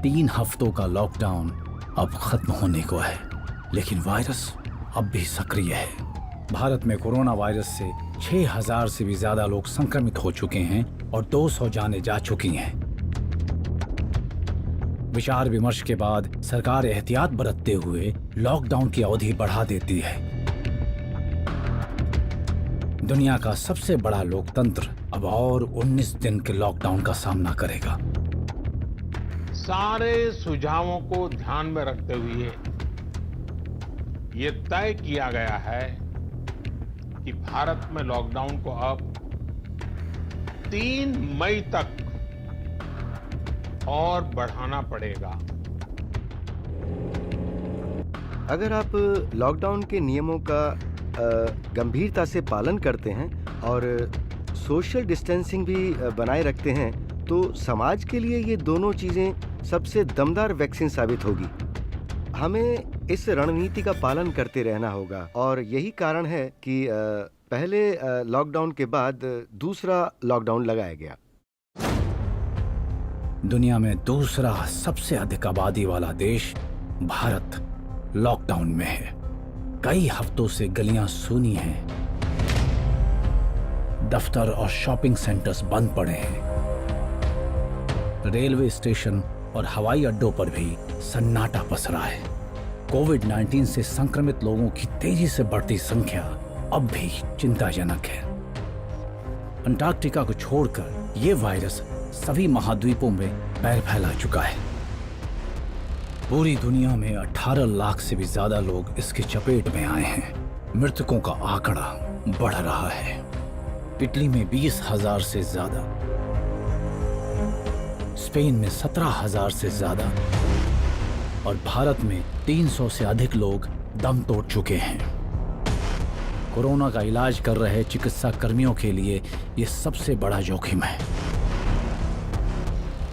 3 हफ्तों का लॉकडाउन अब खत्म होने को है, लेकिन वायरस अब भी सक्रिय है। भारत में कोरोना वायरस से 6,000 से भी ज्यादा लोग संक्रमित हो चुके हैं और 200 जानें जा चुकी हैं। विचार विमर्श के बाद सरकार एहतियात बरतते हुए लॉकडाउन की अवधि बढ़ा देती है। दुनिया का सबसे बड़ा लोकतंत्र अब और 19 दिन के लॉकडाउन का सामना करेगा। सारे सुझावों को ध्यान में रखते हुए ये तय किया गया है कि भारत में लॉकडाउन को अब 3 मई तक और बढ़ाना पड़ेगा। अगर आप लॉकडाउन के नियमों का गंभीरता से पालन करते हैं और सोशल डिस्टेंसिंग भी बनाए रखते हैं, तो समाज के लिए ये दोनों चीज़ें सबसे दमदार वैक्सीन साबित होगी। हमें इस रणनीति का पालन करते रहना होगा और यही कारण है कि पहले लॉकडाउन के बाद दूसरा लॉकडाउन लगाया गया। दुनिया में दूसरा सबसे अधिक आबादी वाला देश भारत लॉकडाउन में है। कई हफ्तों से गलियां सूनी हैं, दफ्तर और शॉपिंग सेंटर्स बंद पड़े हैं। रेलवे स्टेशन और हवाई अड्डों पर भी सन्नाटा पसरा है। कोविड-19 से संक्रमित लोगों की तेजी से बढ़ती संख्या अब भी चिंताजनक है। अंटार्कटिका को छोड़कर यह वायरस सभी महाद्वीपों में पैर फैला चुका है। पूरी दुनिया में 18 लाख से भी ज्यादा लोग इसकी चपेट में आए हैं। मृतकों का आंकड़ा बढ़ रहा है। इटली में 20,000 से ज्यादा, स्पेन में 17,000 से ज्यादा और भारत में 300 से अधिक लोग दम तोड़ चुके हैं। कोरोना का इलाज कर रहे चिकित्सा कर्मियों के लिए यह सबसे बड़ा जोखिम है।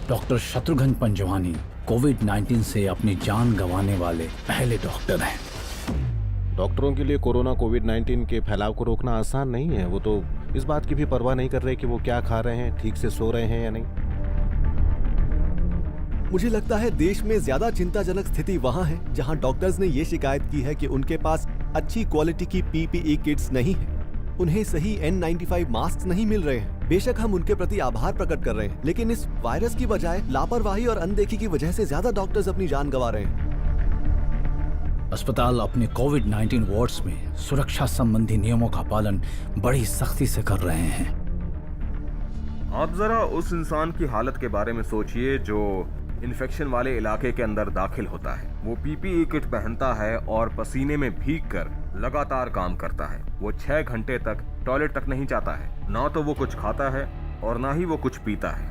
डॉक्टर शत्रुघ्न पंजवानी कोविड-19 से अपनी जान गंवाने वाले पहले डॉक्टर हैं। डॉक्टरों के लिए कोरोना कोविड-19 के फैलाव को रोकना आसान नहीं है। वो तो इस बात की भी परवाह नहीं कर रहे कि वो क्या खा रहे हैं, ठीक से सो रहे हैं या नहीं। मुझे लगता है देश में ज्यादा चिंताजनक स्थिति वहाँ है जहाँ डॉक्टर्स ने ये शिकायत की है कि उनके पास अच्छी क्वालिटी की PPE किट्स नहीं है। उन्हें सही N95 मास्क नहीं मिल रहे हैं। बेशक हम उनके प्रति आभार प्रकट कर रहे हैं, लेकिन इस वायरस की बजाय लापरवाही और अनदेखी की वजह से ज्यादा डॉक्टर्स अपनी जान गंवा रहे हैं। अस्पताल अपने कोविड-19 वार्ड्स में सुरक्षा संबंधी नियमों का पालन बड़ी सख्ती से कर रहे हैं। आप जरा उस इंसान की हालत के बारे में सोचिए जो इन्फेक्शन वाले इलाके के अंदर दाखिल होता है। वो PPE किट पहनता है और पसीने में भीगकर लगातार काम करता है। वो 6 घंटे तक टॉयलेट तक नहीं जाता है। ना तो वो कुछ खाता है और ना ही वो कुछ पीता है,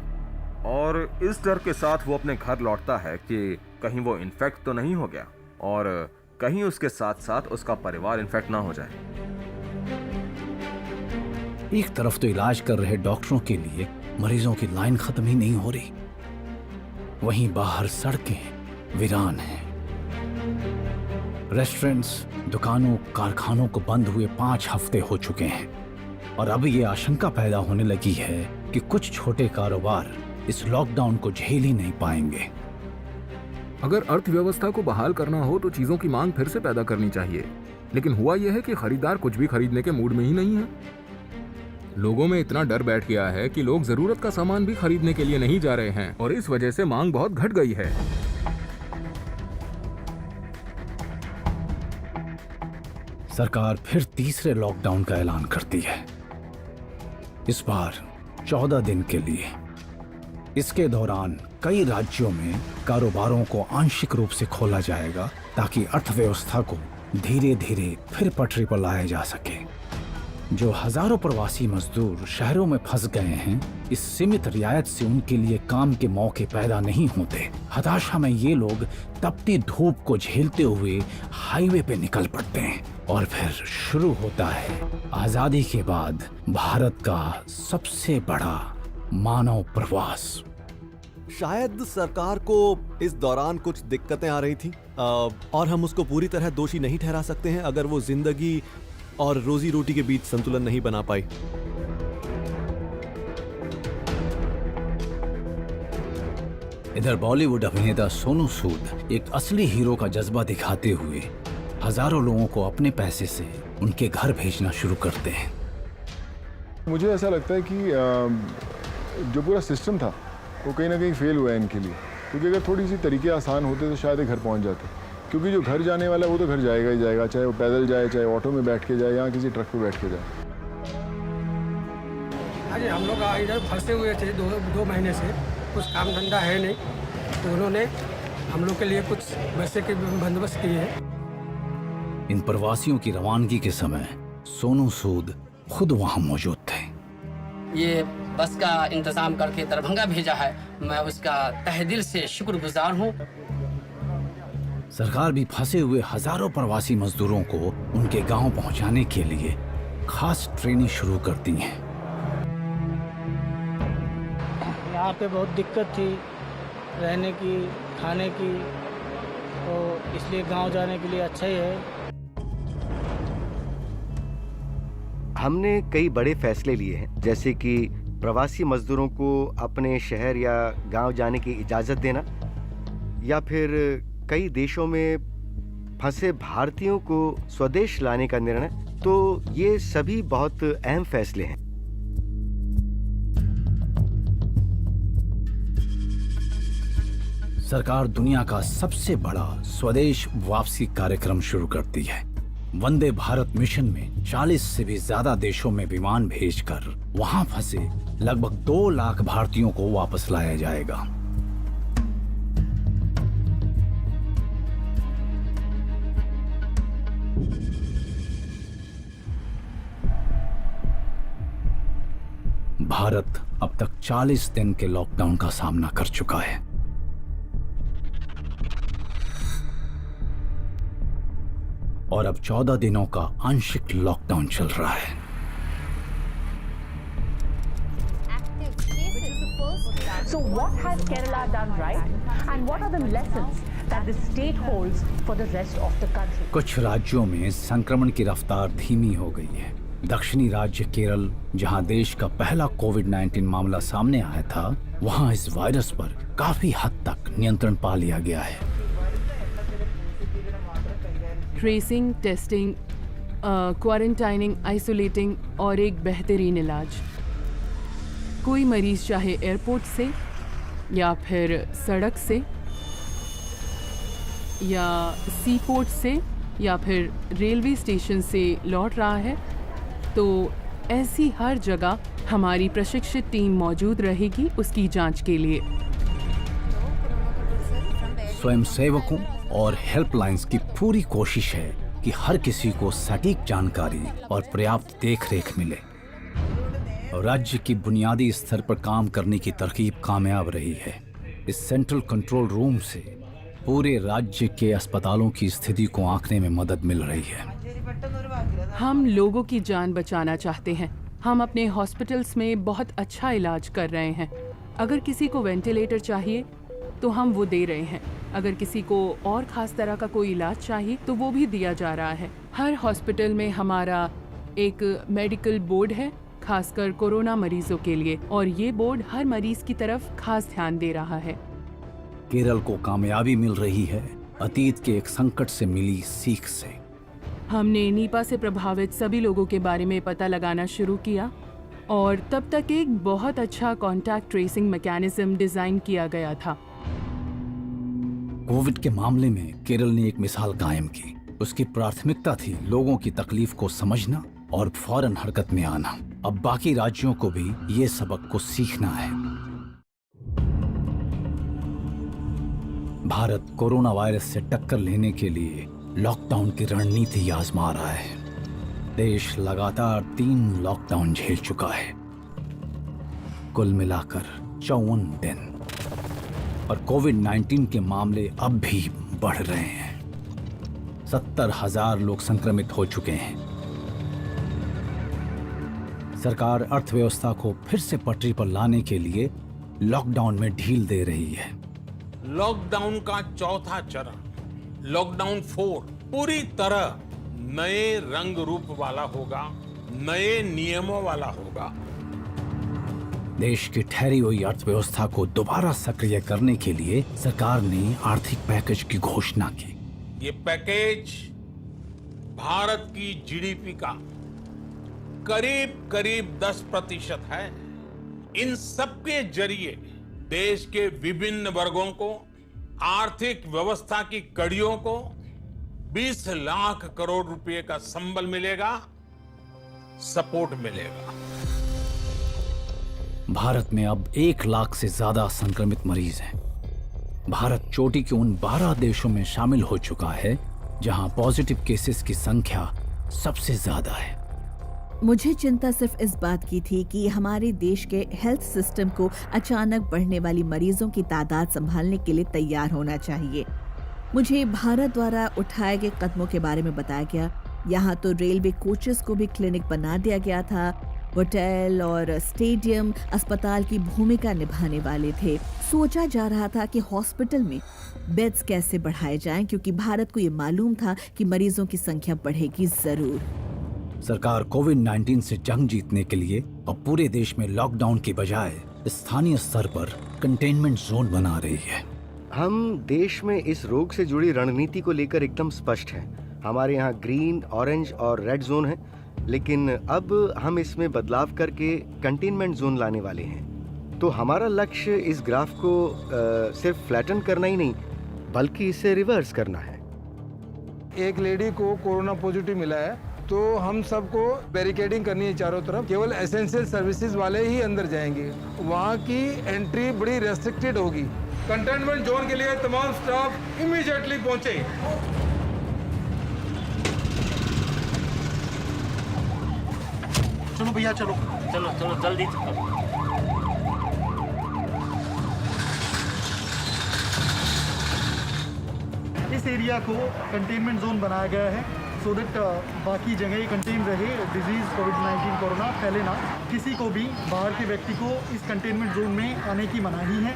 और इस डर के साथ वो अपने घर लौटता है कि कहीं वो इन्फेक्ट तो नहीं हो गया और कहीं उसके साथ साथ उसका परिवार इन्फेक्ट ना हो जाए। एक तरफ तो इलाज कर रहे डॉक्टरों के लिए मरीजों की लाइन खत्म ही नहीं हो रही, वहीं बाहर सड़कें वीरान हैं। रेस्टोरेंट्स, दुकानों, कारखानों को बंद हुए 5 हफ्ते हो चुके हैं और अब ये आशंका पैदा होने लगी है कि कुछ छोटे कारोबार इस लॉकडाउन को झेल ही नहीं पाएंगे। अगर अर्थव्यवस्था को बहाल करना हो तो चीजों की मांग फिर से पैदा करनी चाहिए, लेकिन हुआ यह है कि खरीदार कुछ भी खरीदने के मूड में ही नहीं है। लोगों में इतना डर बैठ गया है कि लोग जरूरत का सामान भी खरीदने के लिए नहीं जा रहे हैं और इस वजह से मांग बहुत घट गई है। सरकार फिर तीसरे लॉकडाउन का ऐलान करती है, इस बार 14 दिन के लिए। इसके दौरान कई राज्यों में कारोबारों को आंशिक रूप से खोला जाएगा ताकि अर्थव्यवस्था को धीरे धीरे फिर पटरी पर लाया जा सके। जो हजारों प्रवासी मजदूर शहरों में फंस गए हैं, इस सीमित रियायत से उनके लिए काम के मौके पैदा नहीं होते। हताशा में ये लोग तपती धूप को झेलते हुए हाईवे पे निकल पड़ते हैं और फिर शुरू होता है आजादी के बाद भारत का सबसे बड़ा मानव प्रवास। शायद सरकार को इस दौरान कुछ दिक्कतें आ रही थी और हम उसको पूरी तरह दोषी नहीं ठहरा सकते हैं अगर वो जिंदगी और रोजी रोटी के बीच संतुलन नहीं बना पाई। इधर बॉलीवुड अभिनेता सोनू सूद एक असली हीरो का जज्बा दिखाते हुए हजारों लोगों को अपने पैसे से उनके घर भेजना शुरू करते हैं। मुझे ऐसा लगता है कि जो पूरा सिस्टम था वो कहीं ना कहीं फेल हुआ है इनके लिए, क्योंकि अगर थोड़ी सी तरीके आसान होते तो शायद घर पहुंच जाते। क्योंकि जो घर जाने वाला है वो तो घर जाएगा ही जाएगा, चाहे वो पैदल जाए, चाहे ऑटो में बैठ के जाए या किसी ट्रक पे बैठ के जाए। अरे हम लोग इधर फंसे हुए थे दो महीने से, कुछ काम धंधा है नहीं, तो उन्होंने हम लोग के लिए कुछ पैसे के बंदोबस्त किए हैं। इन प्रवासियों की रवानगी के समय सोनू सूद खुद वहां मौजूद थे। ये बस का इंतजाम करके दरभंगा भेजा है, मैं उसका तहे दिल से शुक्रगुजार हूँ। सरकार भी फंसे हुए हजारों प्रवासी मजदूरों को उनके गांव पहुंचाने के लिए खास ट्रेनिंग शुरू करती हैं। यहाँ पे बहुत दिक्कत थी रहने की, खाने की, तो इसलिए गांव जाने के लिए अच्छा ही है। हमने कई बड़े फैसले लिए हैं, जैसे कि प्रवासी मजदूरों को अपने शहर या गांव जाने की इजाज़त देना, या फिर कई देशों में फंसे भारतीयों को स्वदेश लाने का निर्णय। तो ये सभी बहुत अहम फैसले हैं। सरकार दुनिया का सबसे बड़ा स्वदेश वापसी कार्यक्रम शुरू करती है। वंदे भारत मिशन में 40 से भी ज्यादा देशों में विमान भेजकर वहां फंसे लगभग 2 लाख भारतीयों को वापस लाया जाएगा। भारत अब तक 40 दिन के लॉकडाउन का सामना कर चुका है। और अब 14 दिनों का आंशिक लॉकडाउन चल रहा है। So what has Kerala done right, and what are the lessons that the state holds for the rest of the country? कुछ राज्यों में संक्रमण की रफ्तार धीमी हो गई है। दक्षिणी राज्य केरल, जहां देश का पहला कोविड-19 मामला सामने आया था, वहां इस वायरस पर काफी हद तक नियंत्रण पा लिया गया है। ट्रेसिंग, टेस्टिंग, क्वारंटाइनिंग, आइसोलेटिंग और एक बेहतरीन इलाज। कोई मरीज चाहे एयरपोर्ट से या फिर सड़क से या सी पोर्ट से या फिर रेलवे स्टेशन से लौट रहा है, तो ऐसी हर जगह हमारी प्रशिक्षित टीम मौजूद रहेगी उसकी जांच के लिए। स्वयंसेवकों और हेल्पलाइंस की पूरी कोशिश है कि हर किसी को सटीक जानकारी और पर्याप्त देखरेख मिले। राज्य की बुनियादी स्तर पर काम करने की तरकीब कामयाब रही है। इस सेंट्रल कंट्रोल रूम से पूरे राज्य के अस्पतालों की स्थिति को आंकने में मदद मिल रही है। हम लोगों की जान बचाना चाहते हैं। हम अपने हॉस्पिटल्स में बहुत अच्छा इलाज कर रहे हैं। अगर किसी को वेंटिलेटर चाहिए तो हम वो दे रहे हैं। अगर किसी को और खास तरह का कोई इलाज चाहिए तो वो भी दिया जा रहा है। हर हॉस्पिटल में हमारा एक मेडिकल बोर्ड है, खासकर कोरोना मरीजों के लिए, और ये बोर्ड हर मरीज की तरफ खास ध्यान दे रहा है। केरल को कामयाबी मिल रही है अतीत के एक संकट से मिली सीख से। हमने नीपा से प्रभावित सभी लोगों के बारे में पता लगाना शुरू किया और तब तक एक बहुत अच्छा कॉन्टैक्ट ट्रेसिंग मैकेनिज्म डिजाइन किया गया था। कोविड के मामले में केरल ने एक मिसाल कायम की। उसकी प्राथमिकता थी लोगों की तकलीफ को समझना और फौरन हरकत में आना। अब बाकी राज्यों को भी ये सबक को सीखना है। भारत कोरोना वायरस से टक्कर लेने के लिए लॉकडाउन की रणनीति आजमा रहा है। देश लगातार 3 लॉकडाउन झेल चुका है, कुल मिलाकर 54 दिन। और कोविड-19 के मामले अब भी बढ़ रहे हैं। 70,000 लोग संक्रमित हो चुके हैं। सरकार अर्थव्यवस्था को फिर से पटरी पर लाने के लिए लॉकडाउन में ढील दे रही है। लॉकडाउन का चौथा चरण, लॉकडाउन 4, पूरी तरह नए रंग रूप वाला होगा, नए नियमों वाला होगा। देश की ठहरी हुई अर्थव्यवस्था को दोबारा सक्रिय करने के लिए सरकार ने आर्थिक पैकेज की घोषणा की। ये पैकेज भारत की जीडीपी का करीब 10% है। इन सबके जरिए देश के विभिन्न वर्गों को, आर्थिक व्यवस्था की कड़ियों को 20 लाख करोड़ रुपए का संबल मिलेगा, सपोर्ट मिलेगा। भारत में अब 1 लाख से ज्यादा संक्रमित मरीज हैं। भारत चोटी के उन 12 देशों में शामिल हो चुका है जहां पॉजिटिव केसेस की संख्या सबसे ज्यादा है। मुझे चिंता सिर्फ इस बात की थी कि हमारे देश के हेल्थ सिस्टम को अचानक बढ़ने वाली मरीजों की तादाद संभालने के लिए तैयार होना चाहिए। मुझे भारत द्वारा उठाए गए कदमों के बारे में बताया गया। यहाँ तो रेलवे कोचेस को भी क्लिनिक बना दिया गया था। होटल और स्टेडियम अस्पताल की भूमिका निभाने वाले थे। सोचा जा रहा था कि हॉस्पिटल में बेड्स कैसे बढ़ाए जाएं, क्योंकि भारत को ये मालूम था कि मरीजों की संख्या बढ़ेगी जरूर। सरकार कोविड-19 से जंग जीतने के लिए अब पूरे देश में लॉकडाउन की बजाय स्थानीय स्तर पर कंटेनमेंट जोन बना रही है। हम देश में इस रोग से जुड़ी रणनीति को लेकर एकदम स्पष्ट हैं। हमारे यहाँ ग्रीन, ऑरेंज और रेड जोन है, लेकिन अब हम इसमें बदलाव करके कंटेनमेंट जोन लाने वाले हैं। तो हमारा लक्ष्य इस ग्राफ को सिर्फ फ्लैटन करना ही नहीं, बल्कि इसे रिवर्स करना है। एक लेडी को कोरोना पॉजिटिव मिला है, तो हम सबको बैरिकेडिंग करनी है चारों तरफ। केवल एसेंशियल सर्विसेज वाले ही अंदर जाएंगे। वहाँ की एंट्री बड़ी रेस्ट्रिक्टेड होगी। कंटेनमेंट जोन के लिए तमाम स्टाफ इमीडिएटली पहुंचे। चलो भैया, चलो चलो चलो जल्दी चलो। इस एरिया को कंटेनमेंट जोन बनाया गया है सो दैट बाकी जगह कंटेन रहे, डिजीज कोविड-19 कोरोना फैले ना। किसी को भी बाहर के व्यक्ति को इस कंटेनमेंट जोन में आने की मनाही है।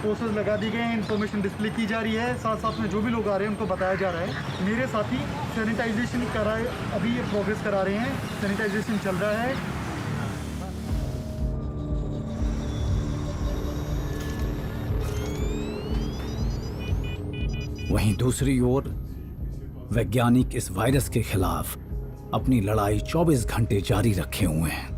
पोस्टर्स लगा दी गए हैं, इन्फॉर्मेशन डिस्प्ले की जा रही है। साथ साथ में जो भी लोग आ रहे हैं उनको बताया जा रहा है। मेरे साथी सैनिटाइजेशन कराए, अभी ये प्रोग्रेस करा रहे हैं। सैनिटाइजेशन चल रहा है। वहीं दूसरी ओर वैज्ञानिक इस वायरस के खिलाफ अपनी लड़ाई 24 घंटे जारी रखे हुए हैं।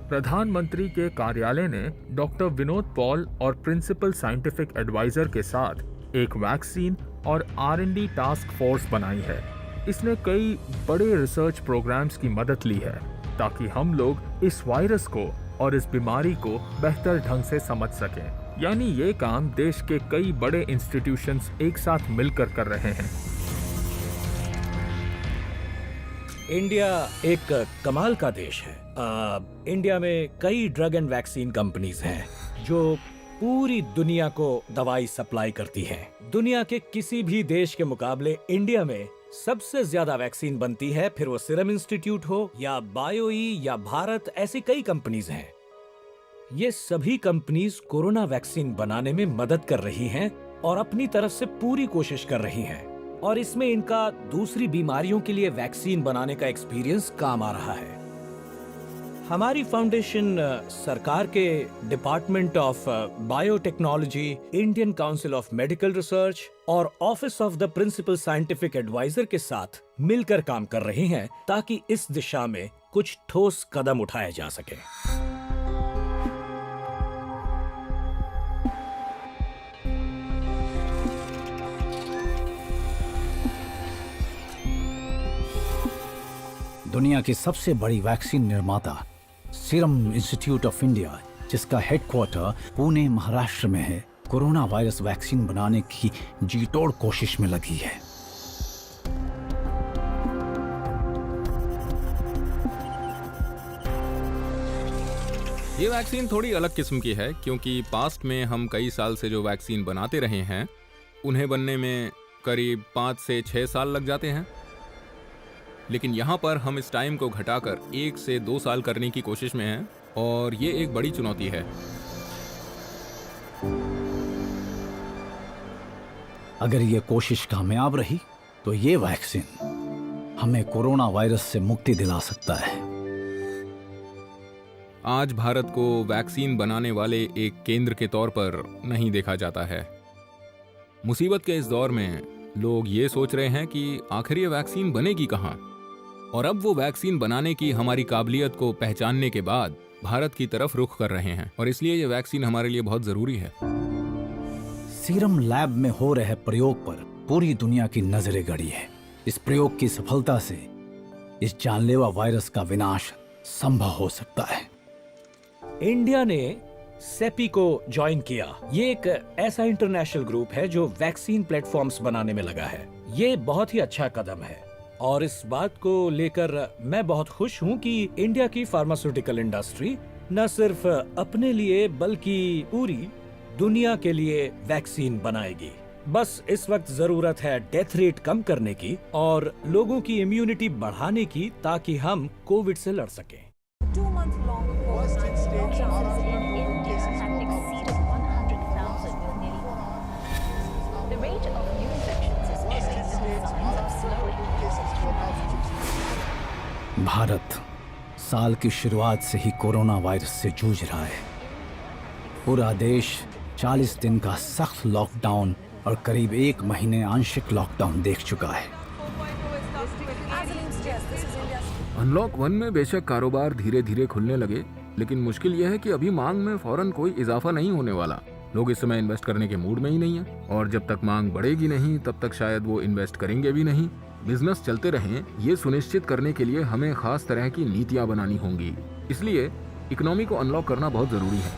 प्रधानमंत्री के कार्यालय ने डॉक्टर विनोद पॉल और प्रिंसिपल साइंटिफिक एडवाइजर के साथ एक वैक्सीन और R&D टास्क फोर्स बनाई है। इसने कई बड़े रिसर्च प्रोग्राम्स की मदद ली है ताकि हम लोग इस वायरस को और इस बीमारी को बेहतर ढंग से समझ सकें। यानी ये काम देश के कई बड़े इंस्टीट्यूशंस एक साथ मिलकर कर रहे हैं। इंडिया एक कमाल का देश है। इंडिया में कई ड्रग एंड वैक्सीन कंपनीज हैं जो पूरी दुनिया को दवाई सप्लाई करती हैं। दुनिया के किसी भी देश के मुकाबले इंडिया में सबसे ज्यादा वैक्सीन बनती है, फिर वो सीरम इंस्टीट्यूट हो या बायोई या भारत, ऐसी कई कंपनीज हैं। ये सभी कंपनीज कोरोना वैक्सीन बनाने में मदद कर रही हैं और अपनी तरफ से पूरी कोशिश कर रही हैं, और इसमें इनका दूसरी बीमारियों के लिए वैक्सीन बनाने का एक्सपीरियंस काम आ रहा है। हमारी फाउंडेशन सरकार के department of biotechnology, Indian council of medical research और office of the principal scientific adviser के साथ मिलकर काम कर रही हैं ताकि इस दिशा में कुछ ठोस कदम उठाए जा सके। दुनिया की सबसे बड़ी वैक्सीन निर्माता सीरम इंस्टीट्यूट ऑफ इंडिया, जिसका हेडक्वार्टर पुणे महाराष्ट्र में है, कोरोना वायरस वैक्सीन बनाने की जीतोड़ कोशिश में लगी है। ये वैक्सीन थोड़ी अलग किस्म की है क्योंकि पास्ट में हम कई साल से जो वैक्सीन बनाते रहे हैं उन्हें बनने में करीब 5 से 6 साल लग जाते हैं, लेकिन यहाँ पर हम इस टाइम को घटाकर 1 से 2 साल करने की कोशिश में हैं और ये एक बड़ी चुनौती है। अगर ये कोशिश कामयाब रही तो ये वैक्सीन हमें कोरोना वायरस से मुक्ति दिला सकता है। आज भारत को वैक्सीन बनाने वाले एक केंद्र के तौर पर नहीं देखा जाता है। मुसीबत के इस दौर में लोग ये सोच रहे हैं कि आखिर ये वैक्सीन बनेगी कहाँ, और अब वो वैक्सीन बनाने की हमारी काबिलियत को पहचानने के बाद भारत की तरफ रुख कर रहे हैं और इसलिए ये वैक्सीन हमारे लिए बहुत जरूरी है। सीरम लैब में हो रहे प्रयोग पर पूरी दुनिया की नजरें गड़ी है। इस प्रयोग की सफलता से इस जानलेवा वायरस का विनाश संभव हो सकता है। इंडिया ने सेपी को ज्वाइन किया। ये एक ऐसा इंटरनेशनल ग्रुप है जो वैक्सीन प्लेटफॉर्म्स बनाने में लगा है। ये बहुत ही अच्छा कदम है और इस बात को लेकर मैं बहुत खुश हूँ कि इंडिया की फार्मास्यूटिकल इंडस्ट्री न सिर्फ अपने लिए बल्कि पूरी दुनिया के लिए वैक्सीन बनाएगी। बस इस वक्त जरूरत है डेथ रेट कम करने की और लोगों की इम्यूनिटी बढ़ाने की ताकि हम कोविड से लड़ सकें। 2 month long cases in India have exceeded 100,000 with nearly. The rate of new infections is rising with signs of slowing. Bharat साल की शुरुआत से ही कोरोना वायरस से जूझ रहा है। पूरा देश 40 दिन का सख्त लॉकडाउन और करीब 1 महीने आंशिक लॉकडाउन देख चुका है। अनलॉक 1 में बेशक कारोबार धीरे धीरे खुलने लगे, लेकिन मुश्किल यह है कि अभी मांग में फौरन कोई इजाफा नहीं होने वाला। लोग इस समय इन्वेस्ट करने के मूड में ही नहीं है और जब तक मांग बढ़ेगी नहीं तब तक शायद वो इन्वेस्ट करेंगे भी नहीं। बिजनेस चलते रहें ये सुनिश्चित करने के लिए हमें खास तरह की नीतियां बनानी होंगी। इसलिए इकोनॉमी को अनलॉक करना बहुत जरूरी है।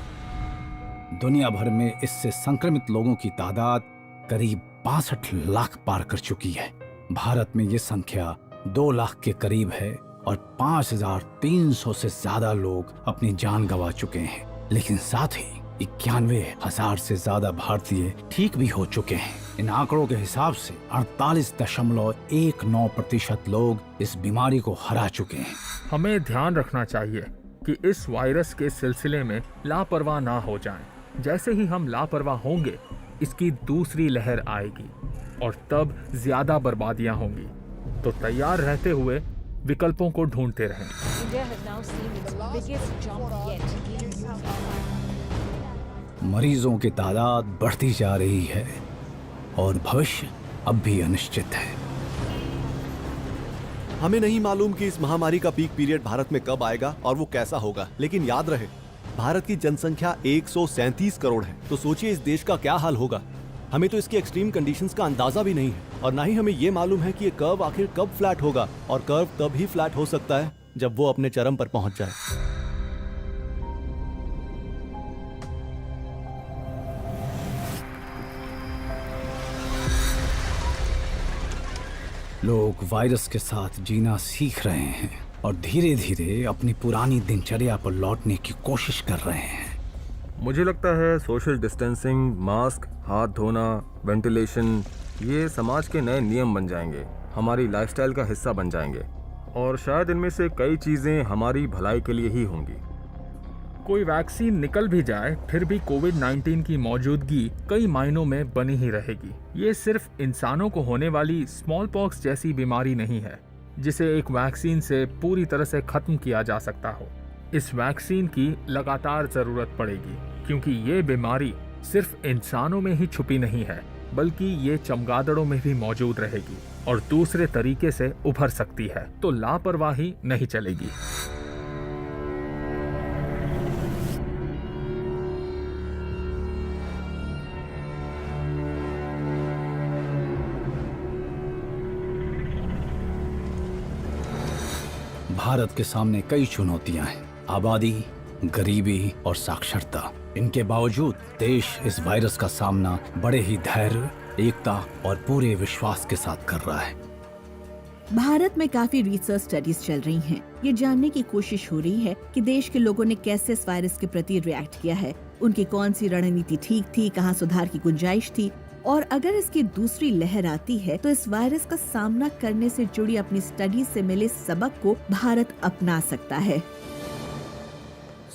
दुनिया भर में इससे संक्रमित लोगों की तादाद करीब 62 लाख पार कर चुकी है। भारत में ये संख्या 2 लाख के करीब है और 5,300 से ज्यादा लोग अपनी जान गंवा चुके हैं, लेकिन साथ ही 91,000 से ज्यादा भारतीय ठीक भी हो चुके हैं। इन आंकड़ों के हिसाब से 48.19% लोग इस बीमारी को हरा चुके हैं। हमें ध्यान रखना चाहिए कि इस वायरस के सिलसिले में लापरवाह ना हो जाएं। जैसे ही हम लापरवाह होंगे इसकी दूसरी लहर आएगी और तब ज्यादा बर्बादियां होंगी। तो तैयार रहते हुए विकल्पों को ढूंढते रहें। मरीजों की तादाद बढ़ती जा रही है और भविष्य अब भी अनिश्चित है। हमें नहीं मालूम कि इस महामारी का पीक पीरियड भारत में कब आएगा और वो कैसा होगा, लेकिन याद रहे भारत की जनसंख्या 137 करोड़ है। तो सोचिए इस देश का क्या हाल होगा। हमें तो इसकी एक्सट्रीम कंडीशंस का अंदाजा भी नहीं है और ना ही हमें ये मालूम है कि ये कर्व आखिर कब फ्लैट होगा, और कर्व तब ही फ्लैट हो सकता है जब वो अपने चरम पर पहुंच जाए। लोग वायरस के साथ जीना सीख रहे हैं और धीरे धीरे अपनी पुरानी दिनचर्या पर लौटने की कोशिश कर रहे हैं। मुझे लगता है सोशल डिस्टेंसिंग, मास्क, हाथ धोना, वेंटिलेशन ये समाज के नए नियम बन जाएंगे, हमारी लाइफस्टाइल का हिस्सा बन जाएंगे और शायद इनमें से कई चीज़ें हमारी भलाई के लिए ही होंगी। कोई वैक्सीन निकल भी जाए फिर भी कोविड-19 की मौजूदगी कई मायनों में बनी ही रहेगी। ये सिर्फ इंसानों को होने वाली स्मॉल पॉक्स जैसी बीमारी नहीं है जिसे एक वैक्सीन से पूरी तरह से खत्म किया जा सकता हो। इस वैक्सीन की लगातार जरूरत पड़ेगी क्योंकि ये बीमारी सिर्फ इंसानों में ही छुपी नहीं है, बल्कि ये चमगादड़ों में भी मौजूद रहेगी और दूसरे तरीके से उभर सकती है, तो लापरवाही नहीं चलेगी। भारत के सामने कई चुनौतियां हैं, आबादी, गरीबी और साक्षरता। इनके बावजूद देश इस वायरस का सामना बड़े ही धैर्य, एकता और पूरे विश्वास के साथ कर रहा है। भारत में काफी रिसर्च स्टडीज चल रही हैं। ये जानने की कोशिश हो रही है कि देश के लोगों ने कैसे इस वायरस के प्रति रिएक्ट किया है, उनकी कौन सी रणनीति ठीक थी, कहाँ सुधार की गुंजाइश थी, और अगर इसकी दूसरी लहर आती है तो इस वायरस का सामना करने से जुड़ी अपनी स्टडीज से मिले सबक को भारत अपना सकता है।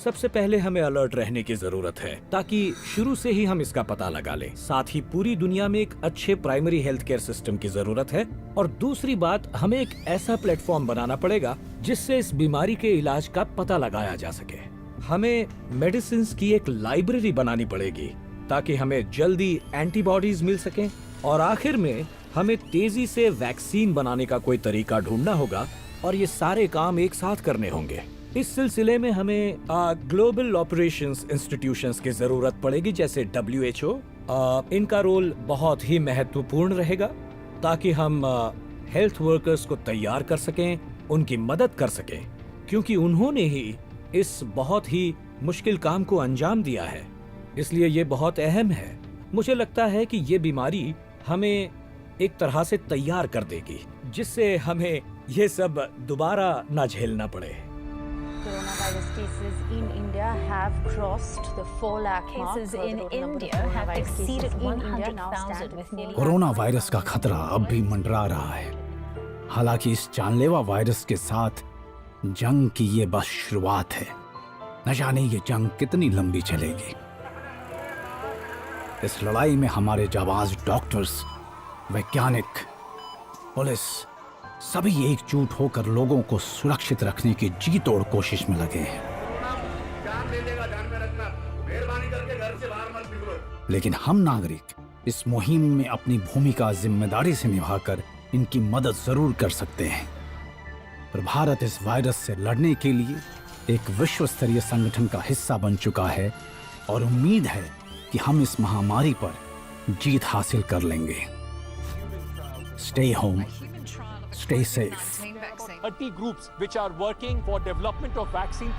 सबसे पहले हमें अलर्ट रहने की जरूरत है ताकि शुरू से ही हम इसका पता लगा लें। साथ ही पूरी दुनिया में एक अच्छे प्राइमरी हेल्थ केयर सिस्टम की जरूरत है। और दूसरी बात, हमें एक ऐसा प्लेटफॉर्म बनाना पड़ेगा जिससे इस बीमारी के इलाज का पता लगाया जा सके। हमें मेडिसिन की एक लाइब्रेरी बनानी पड़ेगी ताकि हमें जल्दी एंटीबॉडीज मिल सकें। और आखिर में हमें तेजी से वैक्सीन बनाने का कोई तरीका ढूंढना होगा और ये सारे काम एक साथ करने होंगे। इस सिलसिले में हमें ग्लोबल ऑपरेशंस इंस्टीट्यूशंस की जरूरत पड़ेगी, जैसे WHO। इनका रोल बहुत ही महत्वपूर्ण रहेगा ताकि हम हेल्थ वर्कर्स को तैयार कर सकें, उनकी मदद कर सकें, क्योंकि उन्होंने ही इस बहुत ही मुश्किल काम को अंजाम दिया है। इसलिए ये बहुत अहम है। मुझे लगता है कि ये बीमारी हमें एक तरह से तैयार कर देगी, जिससे हमें ये सब दोबारा न झेलना पड़े। Coronavirus cases in India have crossed the 4 lakh mark. Cases in India have exceeded 100,000 with nearly. Corona virus का खतरा अब भी मंडरा रहा है। हालांकि इस जानलेवा वायरस के साथ जंग की ये बस शुरुआत है। न जाने ये जंग कितनी लंबी चलेगी। इस लड़ाई में हमारे जाबाज डॉक्टर्स, वैज्ञानिक, पुलिस सभी एकजुट होकर लोगों को सुरक्षित रखने की जी तोड़ कोशिश में लगे हैं। लेकिन हम नागरिक इस मुहिम में अपनी भूमिका जिम्मेदारी से निभाकर इनकी मदद जरूर कर सकते हैं। पर भारत इस वायरस से लड़ने के लिए एक विश्व स्तरीय संगठन का हिस्सा बन चुका है और उम्मीद है कि हम इस महामारी पर जीत हासिल कर लेंगे। Stay home. Stay safe. 30 groups which are working for development of vaccine